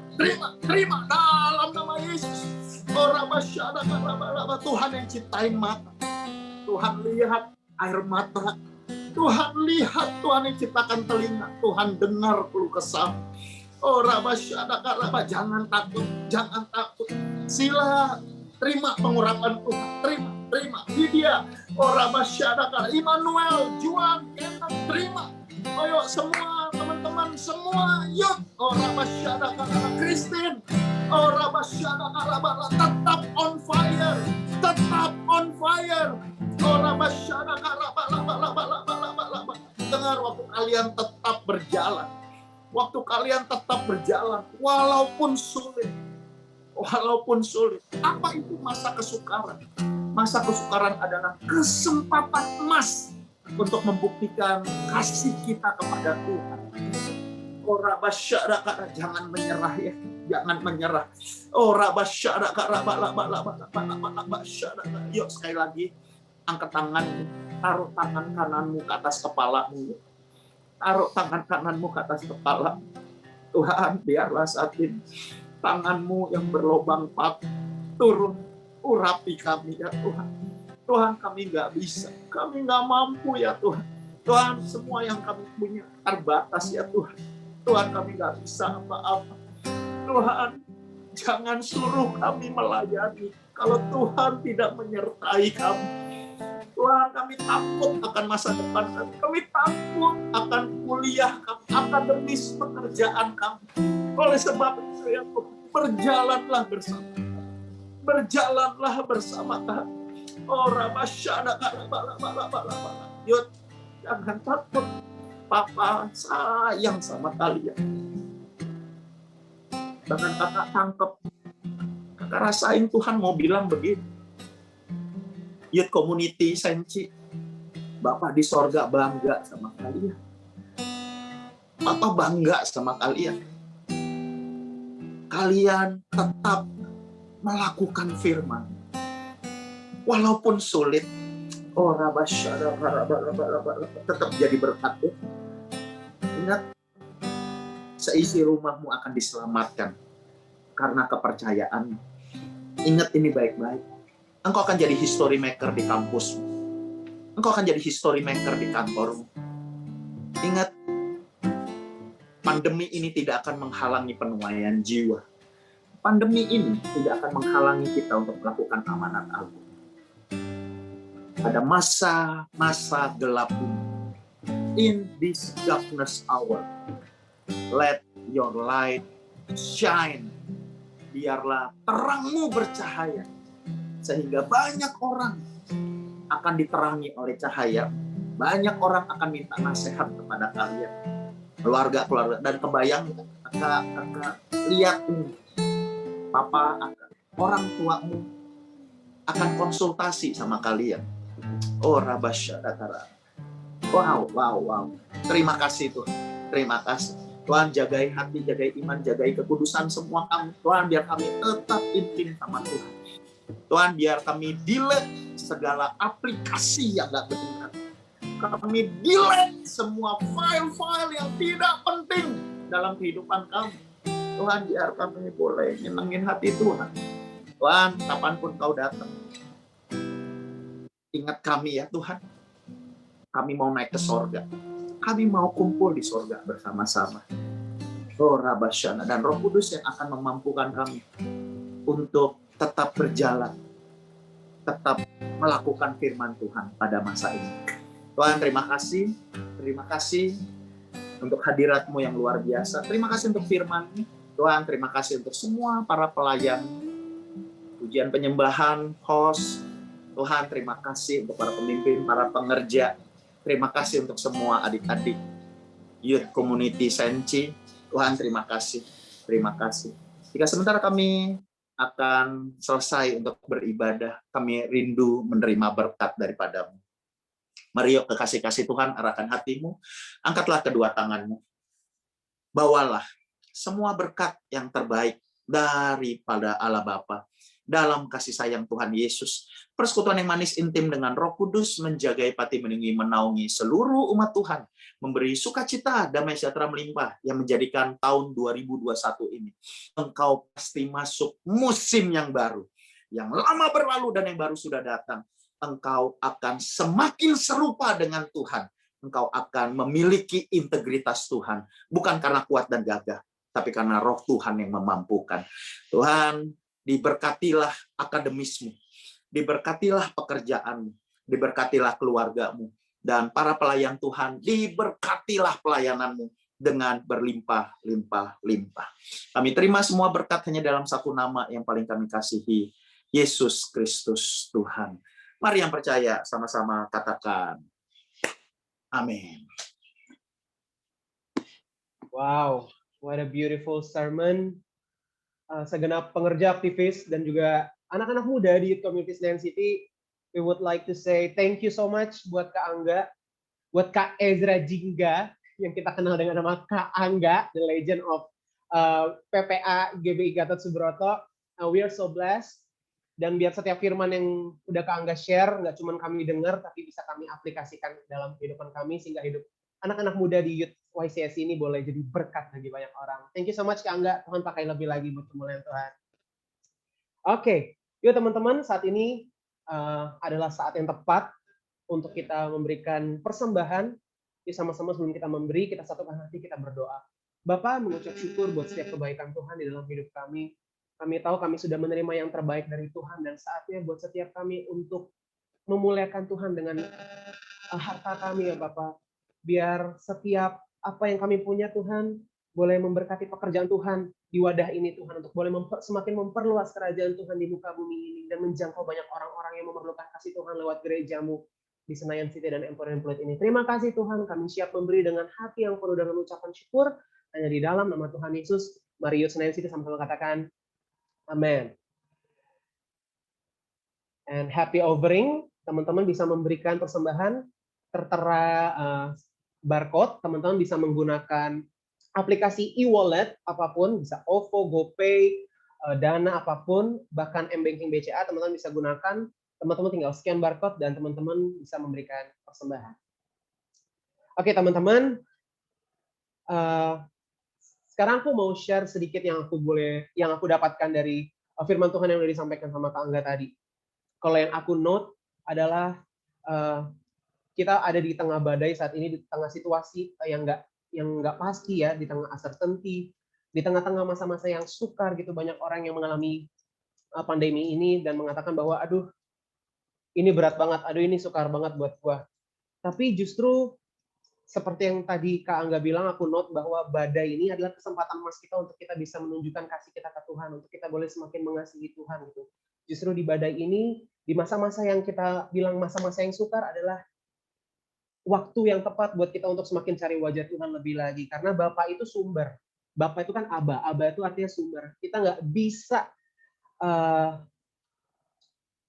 S4: dalam nama Yesus. Oh rabasyada, Tuhan yang ciptain mata. Tuhan lihat air mata. Tuhan lihat, Tuhan yang ciptakan telinga. Tuhan dengar keluh kesah. Oh rabasyada, jangan takut. Sila terima pengurapan Tuhan, terima. Lydia, oh rabasyada, Immanuel, Juan, Kenan, terima. Ayo semua teman-teman semua, yuk. Oh rabasyada, Christine, oh rabasyada, tetap on fire. Oh rabasyada, dengar waktu kalian tetap berjalan, walaupun sulit. Apa itu masa kesukaran? Masa kesukaran adalah kesempatan emas untuk membuktikan kasih kita kepada Tuhan. Oh rabasyada, jangan menyerah ya. Oh rabasyada, yuk sekali lagi angkat tanganmu, taruh tangan kananmu ke atas kepalamu. Tuhan, biarlah saat ini tanganmu yang berlobang patah turun, urapi kami ya Tuhan. Tuhan, kami nggak bisa, kami nggak mampu ya Tuhan. Tuhan, semua yang kami punya terbatas ya Tuhan. Tuhan, kami nggak bisa apa-apa. Tuhan, Jangan suruh kami melayani kalau Tuhan tidak menyertai kami. Tuhan, kami takut akan masa depan kami. Kami takut akan kuliah kami, akademis pekerjaan kami. Oleh sebab itu ya Tuhan, berjalanlah bersama. Berjalanlah bersama kami. Oh, Rabasyana, Yud, jangan takut. Papa sayang sama kalian. Bahkan kakak tangkep. Kakak rasain Tuhan mau bilang begini. Youth Community Senci, Bapak di sorga bangga sama kalian. Bapak bangga sama kalian. Kalian tetap melakukan firman. Walaupun sulit, tetap jadi berkat. Ingat, seisi rumahmu akan diselamatkan karena kepercayaan. Ingat ini baik-baik. Engkau akan jadi history maker di kampusmu. Engkau akan jadi history maker di kantormu. Ingat, pandemi ini tidak akan menghalangi penuaian jiwa. Pandemi ini tidak akan menghalangi kita untuk melakukan amanat Allah. Pada masa-masa gelap ini, in this darkness hour, let your light shine. Biarlah terangmu bercahaya. Sehingga banyak orang akan diterangi oleh cahaya. Banyak orang akan minta nasihat kepada kalian. Keluarga. Dan kebayang, kakak lihat ini. Papa, orang tuamu akan konsultasi sama kalian. Oh, Rabasyadakara. Wow. Terima kasih Tuhan. Terima kasih. Tuhan, jagai hati, jagai iman, jagai kekudusan semua kami. Tuhan, biar kami tetap intim sama Tuhan. Tuhan, biar kami delete segala aplikasi yang gak benar. Kami delete semua file-file yang tidak penting dalam kehidupan kami. Tuhan, biar kami boleh nyenengin hati Tuhan. Tuhan, kapanpun kau datang, ingat kami ya Tuhan. Kami mau naik ke sorga. Kami mau kumpul di sorga bersama-sama. Oh, Rabasyana. Dan Roh Kudus yang akan memampukan kami untuk tetap berjalan, tetap melakukan firman Tuhan pada masa ini. Tuhan, terima kasih untuk hadirat-Mu yang luar biasa. Terima kasih untuk firman-Mu. Tuhan, terima kasih untuk semua para pelayan, pujian penyembahan, host. Tuhan, terima kasih untuk para pemimpin, para pengerja. Terima kasih untuk semua adik-adik Youth Community Senci. Tuhan, terima kasih. Jika sementara kami akan selesai untuk beribadah, kami rindu menerima berkat daripada-Mu. Mari yuk kekasih-kasih Tuhan, arahkan hatimu, angkatlah kedua tanganmu, bawalah semua berkat yang terbaik daripada Allah Bapa dalam kasih sayang Tuhan Yesus, persekutuan yang manis intim dengan Roh Kudus, menjagai pati meninggi menaungi seluruh umat Tuhan, memberi sukacita, damai sejahtera melimpah yang menjadikan tahun 2021 ini. Engkau pasti masuk musim yang baru, yang lama berlalu dan yang baru sudah datang. Engkau akan semakin serupa dengan Tuhan. Engkau akan memiliki integritas Tuhan, bukan karena kuat dan gagah, tapi karena Roh Tuhan yang memampukan. Tuhan, diberkatilah akademismu, diberkatilah pekerjaanmu, diberkatilah keluargamu, dan para pelayan Tuhan, diberkatilah pelayananmu dengan berlimpah-limpah-limpah. Kami terima semua berkat hanya dalam satu nama yang paling kami kasihi, Yesus Kristus Tuhan. Mari yang percaya sama-sama katakan, amin.
S1: Wow, what a beautiful sermon. Segenap pengerja aktivis dan juga anak-anak muda di Youth Community Senayan City, we would like to say thank you so much buat Kak Angga, buat Kak Ezra Jingga, yang kita kenal dengan nama Kak Angga, the legend of PPA GBI Gatot Subroto. We are so blessed. Dan biar setiap firman yang udah Kak Angga share, nggak cuma kami dengar, tapi bisa kami aplikasikan dalam kehidupan kami, sehingga hidup anak-anak muda di Youth YCS ini boleh jadi berkat bagi banyak orang. Thank you so much Kak Angga, Tuhan pakai lebih lagi buat kemuliaan Tuhan. Oke, yuk teman-teman, saat ini adalah saat yang tepat untuk kita memberikan persembahan. Yuk sama-sama sebelum kita memberi, kita satukan hati, kita berdoa. Bapa, mengucap syukur buat setiap kebaikan Tuhan di dalam hidup kami. Kami tahu kami sudah menerima yang terbaik dari Tuhan, dan saatnya buat setiap kami untuk memuliakan Tuhan dengan harta kami ya Bapak. Biar setiap apa yang kami punya Tuhan boleh memberkati pekerjaan Tuhan di wadah ini Tuhan, untuk boleh semakin memperluas kerajaan Tuhan di muka bumi ini dan menjangkau banyak orang-orang yang memerlukan kasih Tuhan lewat gerejamu di Senayan City dan Emporium Pluit ini. Terima kasih Tuhan, kami siap memberi dengan hati yang penuh dengan ucapan syukur hanya di dalam nama Tuhan Yesus. Mari yuk Senayan City sama-sama katakan amin. And happy offering, teman-teman bisa memberikan persembahan tertera barcode, teman-teman bisa menggunakan aplikasi e-wallet apapun, bisa OVO, GoPay, Dana apapun, bahkan M-Banking BCA, teman-teman bisa gunakan. Teman-teman tinggal scan barcode dan teman-teman bisa memberikan persembahan. Oke teman-teman, sekarang aku mau share sedikit yang aku dapatkan dari firman Tuhan yang sudah disampaikan sama Kak Angga tadi. Kalau yang aku note adalah kita ada di tengah badai saat ini, di tengah situasi yang nggak pasti ya, di tengah uncertainty, di tengah-tengah masa-masa yang sukar gitu, banyak orang yang mengalami pandemi ini dan mengatakan bahwa aduh ini berat banget, aduh ini sukar banget buat gua. Tapi justru seperti yang tadi Kak Angga bilang, aku note bahwa badai ini adalah kesempatan emas kita untuk kita bisa menunjukkan kasih kita ke Tuhan, untuk kita boleh semakin mengasihi Tuhan gitu. Justru di badai ini, di masa-masa yang kita bilang masa-masa yang sukar adalah waktu yang tepat buat kita untuk semakin cari wajah Tuhan lebih lagi. Karena Bapa itu sumber. Bapa itu kan Aba. Aba itu artinya sumber. Kita nggak bisa,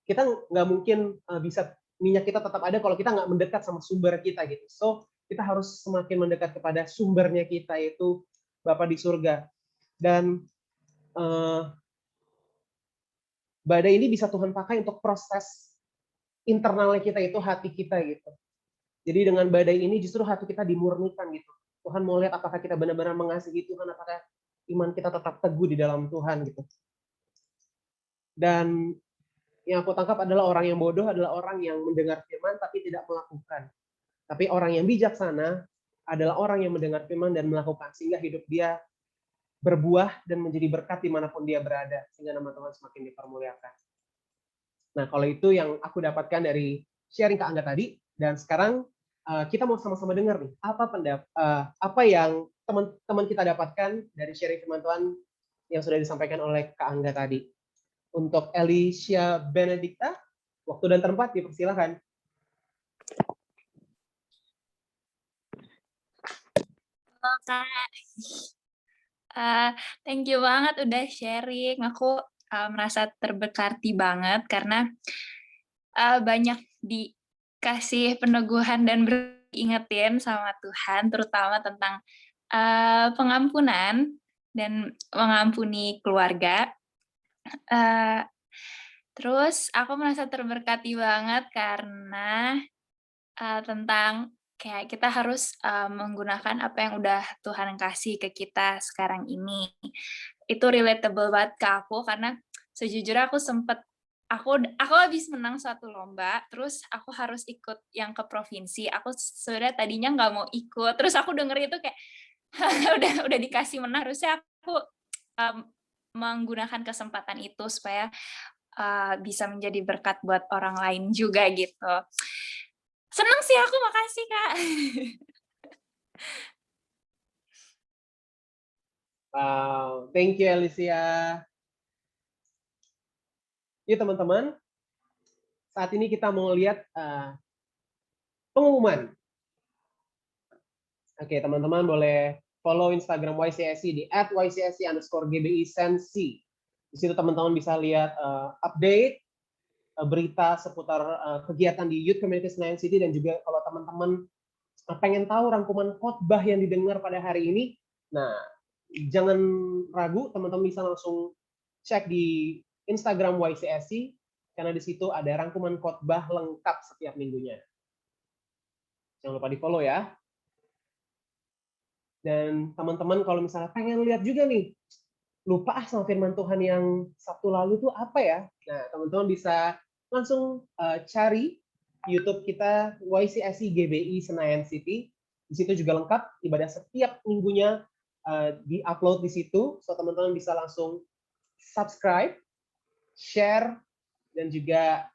S1: kita nggak mungkin bisa minyak kita tetap ada kalau kita nggak mendekat sama sumber kita gitu. So kita harus semakin mendekat kepada sumbernya kita, yaitu Bapa di surga. Dan badai ini bisa Tuhan pakai untuk proses internalnya kita, itu hati kita gitu. Jadi dengan badai ini justru hati kita dimurnikan gitu. Tuhan mau lihat apakah kita benar-benar mengasihi Tuhan, apakah iman kita tetap teguh di dalam Tuhan gitu. Dan yang aku tangkap adalah orang yang bodoh adalah orang yang mendengar firman tapi tidak melakukan. Tapi orang yang bijaksana adalah orang yang mendengar firman dan melakukan, sehingga hidup dia berbuah dan menjadi berkat dimanapun dia berada, sehingga nama Tuhan semakin dipermuliakan. Nah, kalau itu yang aku dapatkan dari sharing Kak Angga tadi, dan sekarang kita mau sama-sama dengar nih, apa yang teman-teman kita dapatkan dari sharing firman Tuhan yang sudah disampaikan oleh Kak Angga tadi. Untuk Alicia Benedicta, waktu dan tempat dipersilakan.
S3: Halo Kak, thank you banget udah sharing. Aku merasa terberkati banget karena banyak dikasih peneguhan dan diingetin sama Tuhan, terutama tentang pengampunan dan mengampuni keluarga. Terus aku merasa terberkati banget karena tentang kayak kita harus menggunakan apa yang udah Tuhan kasih ke kita sekarang ini. Itu relatable banget ke aku karena sejujurnya aku habis menang suatu lomba, terus aku harus ikut yang ke provinsi. Aku sebenarnya tadinya nggak mau ikut, terus aku denger itu kayak udah dikasih menang, harusnya aku menggunakan kesempatan itu supaya bisa menjadi berkat buat orang lain juga gitu. Senang sih aku, makasih Kak.
S1: Wow, thank you Alicia. Ya teman-teman, saat ini kita mau lihat pengumuman. Oke teman-teman boleh follow Instagram YCSC di @YCSC_GBI_Sensi. Di situ teman-teman bisa lihat update, berita seputar kegiatan di Youth Community Senayan City, dan juga kalau teman-teman pengen tahu rangkuman khotbah yang didengar pada hari ini, nah jangan ragu, teman-teman bisa langsung cek di Instagram YCSC karena di situ ada rangkuman khotbah lengkap setiap minggunya. Jangan lupa di-follow ya. Dan teman-teman kalau misalnya pengen lihat juga nih, lupa sama firman Tuhan yang Sabtu lalu itu apa ya? Nah, teman-teman bisa langsung cari YouTube kita YCSC GBI Senayan City. Di situ juga lengkap, ibadah setiap minggunya di-upload di situ, so teman-teman bisa langsung subscribe, share, dan juga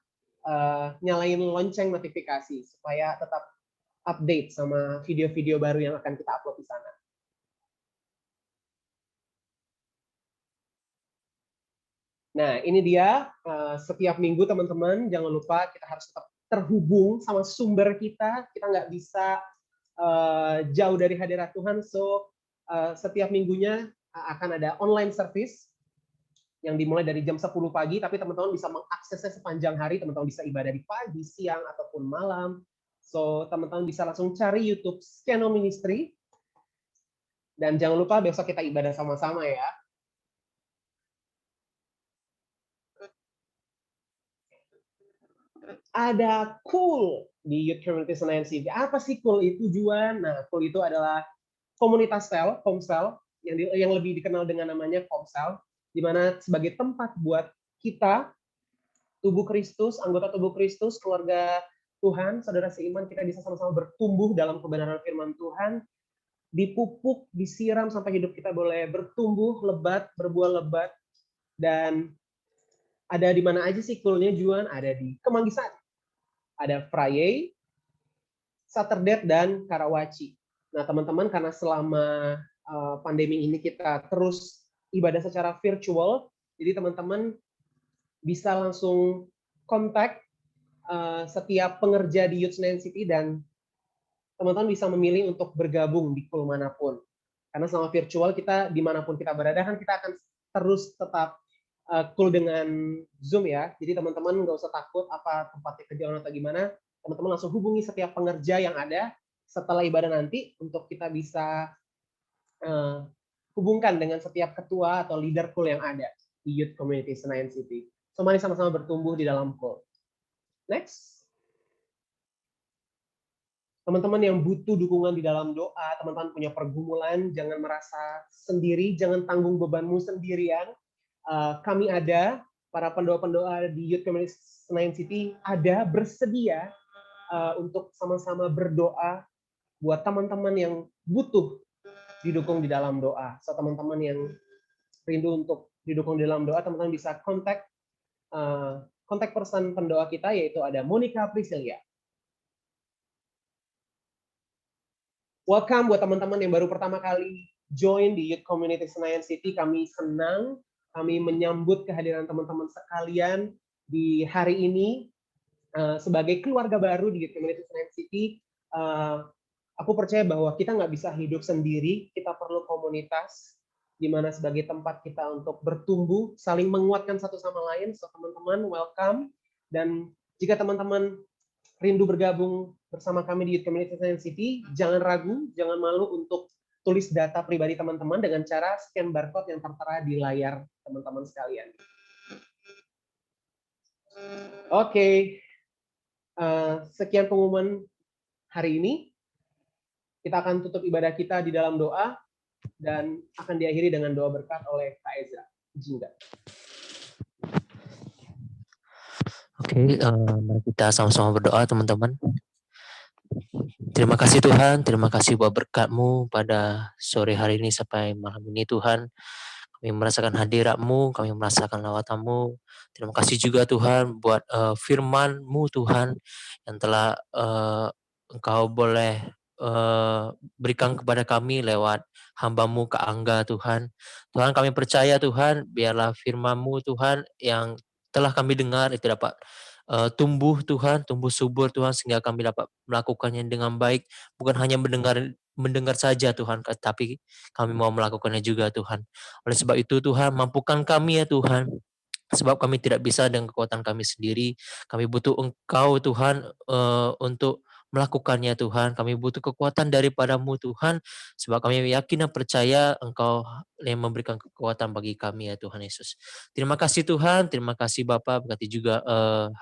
S1: nyalain lonceng notifikasi supaya tetap update sama video-video baru yang akan kita upload di sana. Nah, ini dia setiap minggu teman-teman, jangan lupa kita harus tetap terhubung sama sumber kita. Kita nggak bisa jauh dari hadirat Tuhan. So, setiap minggunya akan ada online service yang dimulai dari jam 10 pagi, tapi teman-teman bisa mengaksesnya sepanjang hari. Teman-teman bisa ibadah di pagi, siang, ataupun malam. So, teman-teman bisa langsung cari YouTube Skeno Ministry. Dan jangan lupa besok kita ibadah sama-sama ya. Ada Cool di Youth Community Senayan City. Apa sih Cool itu, Juan? Nah, Cool itu adalah komunitas sel, Komsel, yang lebih dikenal dengan namanya Komsel, di mana sebagai tempat buat kita, tubuh Kristus, anggota tubuh Kristus, keluarga Tuhan, saudara seiman, kita bisa sama-sama bertumbuh dalam kebenaran firman Tuhan, dipupuk, disiram sampai hidup kita boleh bertumbuh, lebat, berbuah lebat, dan ada di mana aja sih Cool-nya, Juan? Ada di Kemanggisan, ada Frayey, Saterdet, dan Karawaci. Nah, teman-teman, karena selama pandemi ini kita terus ibadah secara virtual, jadi teman-teman bisa langsung kontak setiap pengerja di Youth Senayan City dan teman-teman bisa memilih untuk bergabung di Cool manapun. Karena selama virtual kita dimanapun kita berada kan kita akan terus tetap Cool dengan Zoom ya. Jadi teman-teman nggak usah takut apa tempatnya kejauhan atau gimana. Teman-teman langsung hubungi setiap pengerja yang ada setelah ibadah nanti untuk kita bisa hubungkan dengan setiap ketua atau leader Cool yang ada di Youth Community Senayan City. So, mari sama-sama bertumbuh di dalam Cool. Next. Teman-teman yang butuh dukungan di dalam doa, teman-teman punya pergumulan, jangan merasa sendiri, jangan tanggung bebanmu sendirian. Kami ada, para pendoa-pendoa di Youth Community Senayan City ada bersedia untuk sama-sama berdoa buat teman-teman yang butuh didukung di dalam doa. So, teman-teman yang rindu untuk didukung di dalam doa, teman-teman bisa kontak person pendoa kita, yaitu ada Monica Priscilia. Welcome buat teman-teman yang baru pertama kali join di Youth Community Senayan City. Kami senang, kami menyambut kehadiran teman-teman sekalian di hari ini sebagai keluarga baru di Youth Community Senayan City. Aku percaya bahwa kita nggak bisa hidup sendiri, kita perlu komunitas di mana sebagai tempat kita untuk bertumbuh, saling menguatkan satu sama lain. So, teman-teman, welcome. Dan jika teman-teman rindu bergabung bersama kami di Youth Community Senayan City, jangan ragu, jangan malu untuk tulis data pribadi teman-teman dengan cara scan barcode yang tertera di layar teman-teman sekalian. Oke. Sekian pengumuman hari ini. Kita akan tutup ibadah kita di dalam doa dan akan diakhiri dengan doa berkat oleh Kak Ezra. Jinda.
S6: Oke, mari kita sama-sama berdoa, teman-teman. Terima kasih Tuhan, terima kasih buat berkat-Mu pada sore hari ini sampai malam ini Tuhan. Kami merasakan hadirat-Mu, kami merasakan lawatan-Mu. Terima kasih juga Tuhan buat firman-Mu Tuhan yang telah Engkau boleh berikan kepada kami lewat hamba-Mu Kak Angga Tuhan. Tuhan, kami percaya Tuhan, biarlah firman-Mu Tuhan yang telah kami dengar itu dapat tumbuh Tuhan, tumbuh subur Tuhan, sehingga kami dapat melakukannya dengan baik, bukan hanya mendengar saja Tuhan, tapi kami mau melakukannya juga Tuhan. Oleh sebab itu Tuhan, mampukan kami ya Tuhan, sebab kami tidak bisa dengan kekuatan kami sendiri. Kami butuh Engkau Tuhan untuk melakukannya Tuhan. Kami butuh kekuatan daripada-Mu Tuhan, sebab kami yakin dan percaya Engkau yang memberikan kekuatan bagi kami ya Tuhan Yesus. Terima kasih Tuhan, terima kasih Bapa, berkati juga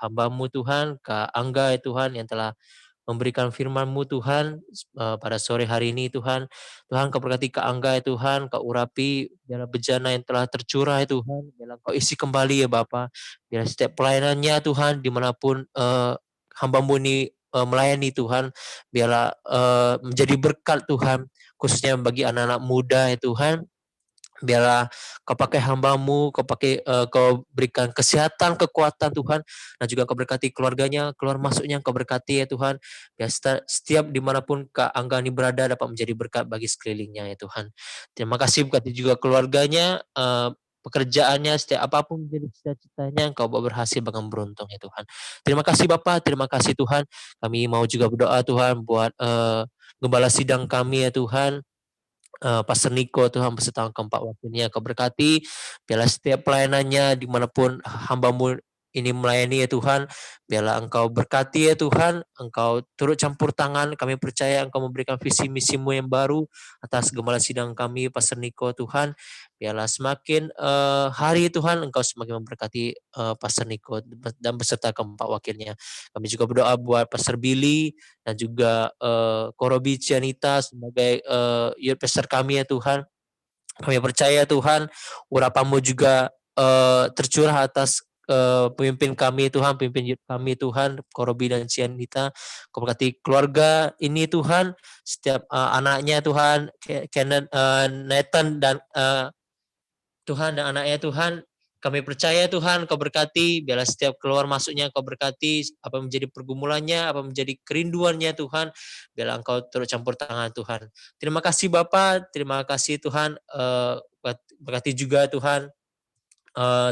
S6: hamba-Mu Tuhan, Kak Angga ya Tuhan yang telah memberikan firman-Mu Tuhan pada sore hari ini Tuhan. Tuhan, Kau berkati Kak Angga ya Tuhan, Kau urapi biarlah bejana yang telah tercurah ya Tuhan, biarlah Kau isi kembali ya Bapa, biarlah setiap pelayanannya Tuhan, dimanapun hamba-Mu ini melayani Tuhan, biarlah menjadi berkat Tuhan, khususnya bagi anak-anak muda ya Tuhan. Biarlah Kau pakai hamba-Mu, Kau berikan kesehatan, kekuatan Tuhan, dan juga Kau berkati keluarganya, keluar masuknya Kau berkati ya Tuhan. Biar setiap dimanapun Kak Angga ini berada dapat menjadi berkat bagi sekelilingnya ya Tuhan. Terima kasih berkati juga keluarganya, pekerjaannya, setiap apapun menjadi cita-citanya, Engkau bawa berhasil bahkan beruntung ya Tuhan. Terima kasih Bapa, terima kasih Tuhan. Kami mau juga berdoa Tuhan buat gembala sidang kami ya Tuhan. Pastor Niko Tuhan beserta keempat wakilnya Kau berkati, biarlah setiap pelayanannya dimanapun hamba-Mu ini melayani ya Tuhan, biarlah Engkau berkati ya Tuhan, Engkau turut campur tangan, kami percaya Engkau memberikan visi misi-Mu yang baru atas gembala sidang kami Pastor Niko Tuhan, biarlah semakin hari Tuhan Engkau semakin memberkati Pastor Niko dan beserta keempat wakilnya. Kami juga berdoa buat Pastor Billy dan juga Korobi Cianita sebagai youth pastor kami ya Tuhan. Kami percaya Tuhan, urapan-Mu juga tercurah atas pemimpin kami Tuhan, pemimpin youth kami Tuhan, Korobi dan Cianita. Kau berkati keluarga ini Tuhan, setiap anaknya Tuhan, Kenneth, Nathan dan Tuhan dan anaknya Tuhan, kami percaya Tuhan Kau berkati, biarlah setiap keluar masuknya Kau berkati, apa menjadi pergumulannya, apa menjadi kerinduannya Tuhan, biarlah Engkau turut campur tangan Tuhan. Terima kasih Bapa, terima kasih Tuhan, berkati juga Tuhan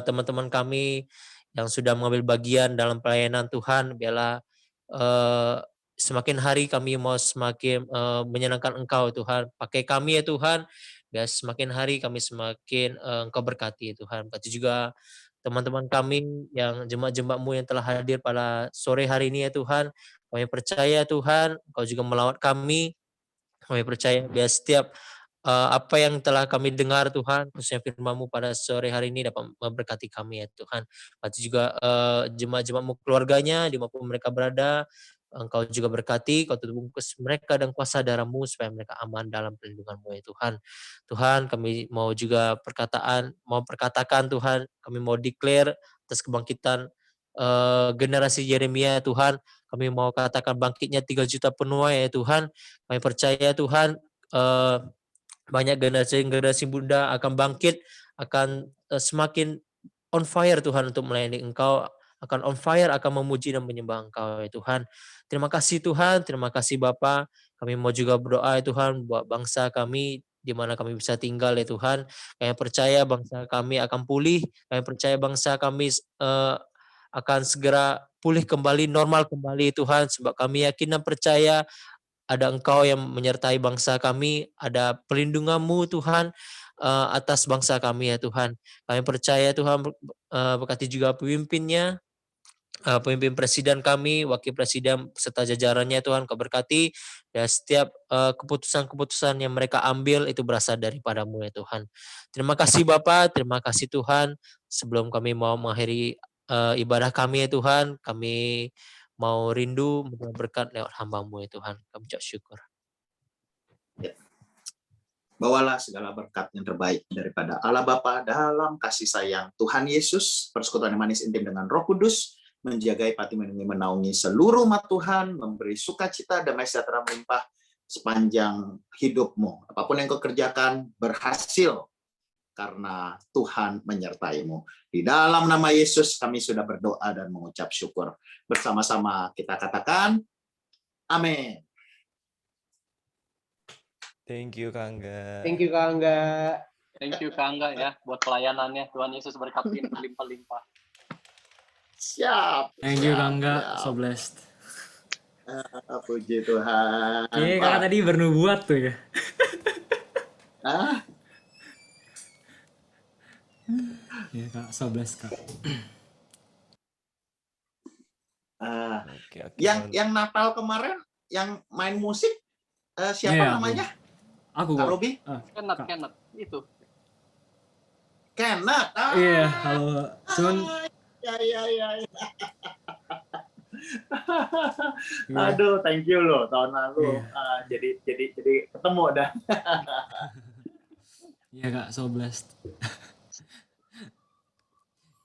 S6: teman-teman kami yang sudah mengambil bagian dalam pelayanan Tuhan, biarlah semakin hari kami mau semakin menyenangkan Engkau Tuhan, pakai kami ya Tuhan, biar semakin hari kami semakin Engkau berkati Tuhan. Berkati juga teman-teman kami yang jemaat-jemaat-Mu yang telah hadir pada sore hari ini ya Tuhan. Kami percaya Tuhan, Engkau juga melawat kami. Kami percaya biar setiap apa yang telah kami dengar Tuhan, khususnya firman-Mu pada sore hari ini dapat memberkati kami ya Tuhan. Berkati juga jemaat-jemaat-Mu keluarganya, dimanapun mereka berada, Engkau juga berkati, Kau tutup bungkus mereka dan kuasa darah-Mu supaya mereka aman dalam perlindungan-Mu ya Tuhan. Tuhan, kami mau juga mau perkatakan Tuhan, kami mau declare atas kebangkitan generasi Yeremia Tuhan, kami mau katakan bangkitnya 3 juta penuai ya Tuhan. Kami percaya Tuhan, banyak generasi muda akan bangkit, akan semakin on fire Tuhan untuk melayani Engkau, akan on fire, akan memuji dan menyembah Engkau ya Tuhan. Terima kasih Tuhan, terima kasih Bapa. Kami mau juga berdoa ya Tuhan buat bangsa kami di mana kami bisa tinggal ya Tuhan. Kami percaya bangsa kami akan pulih, kami percaya bangsa kami akan segera pulih kembali, normal kembali Tuhan, sebab kami yakin dan percaya ada Engkau yang menyertai bangsa kami, ada perlindungan-Mu Tuhan atas bangsa kami ya Tuhan. Kami percaya Tuhan berkati juga pemimpinnya, pemimpin presiden kami, wakil presiden serta jajarannya Tuhan, Kau berkati, dan setiap keputusan-keputusan yang mereka ambil itu berasal daripada-Mu ya Tuhan. Terima kasih Bapa, terima kasih Tuhan. Sebelum kami mau mengakhiri ibadah kami ya Tuhan, kami mau rindu menerima berkat lewat hamba-Mu ya Tuhan. Kami ucap syukur.
S4: Bawalah segala berkat yang terbaik daripada Allah Bapa dalam kasih sayang Tuhan Yesus, persekutuan yang manis intim dengan Roh Kudus, menjagai, pati, melindungi, menaungi seluruh umat Tuhan, memberi sukacita, damai sejahtera melimpah sepanjang hidupmu. Apapun yang kau kerjakan berhasil karena Tuhan menyertai-Mu. Di dalam nama Yesus kami sudah berdoa dan mengucap syukur. Bersama-sama kita katakan, amin.
S7: Thank you Kak Angga.
S1: Thank you Kak Angga.
S2: Thank you Kak Angga ya buat pelayanannya. Tuhan Yesus berkati berlimpah-limpah.
S4: Siap.
S5: Thank you
S4: siap,
S5: Kak Angga,
S4: siap.
S5: so blessed.
S4: Puji Tuhan.
S5: Kayaknya Kakak tadi bernubuat tuh ya. Ya Kak, so blessed Kak.
S7: Oke.
S4: Yang Natal kemarin yang main musik siapa
S5: Iya,
S4: namanya?
S5: Aku
S4: Kak
S5: kok.
S4: Robi?
S2: Kenneth itu.
S4: Kenneth.
S5: Iya, halo. Cuman
S4: Ya. Aduh, thank you loh tahun lalu. Jadi ketemu dah.
S5: iya Kak, so blessed.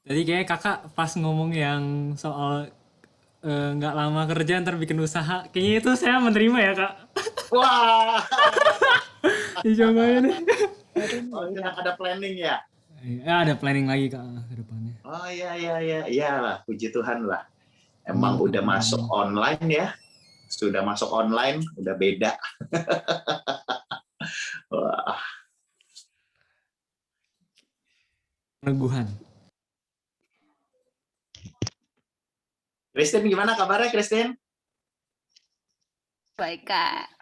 S5: Tadi kayaknya Kakak pas ngomong yang soal nggak lama kerja ntar bikin usaha, kayaknya itu saya menerima ya Kak.
S4: Wah.
S5: Dicobain.
S4: Oh, sedang ada planning ya?
S5: Ya ada planning lagi Kak ke depannya.
S4: Oh iya lah, puji Tuhan lah. Emang udah masuk online ya, sudah masuk online, udah beda. Wah,
S5: Peneguhan.
S4: Christine gimana kabarnya Christine?
S3: Baik, Kak.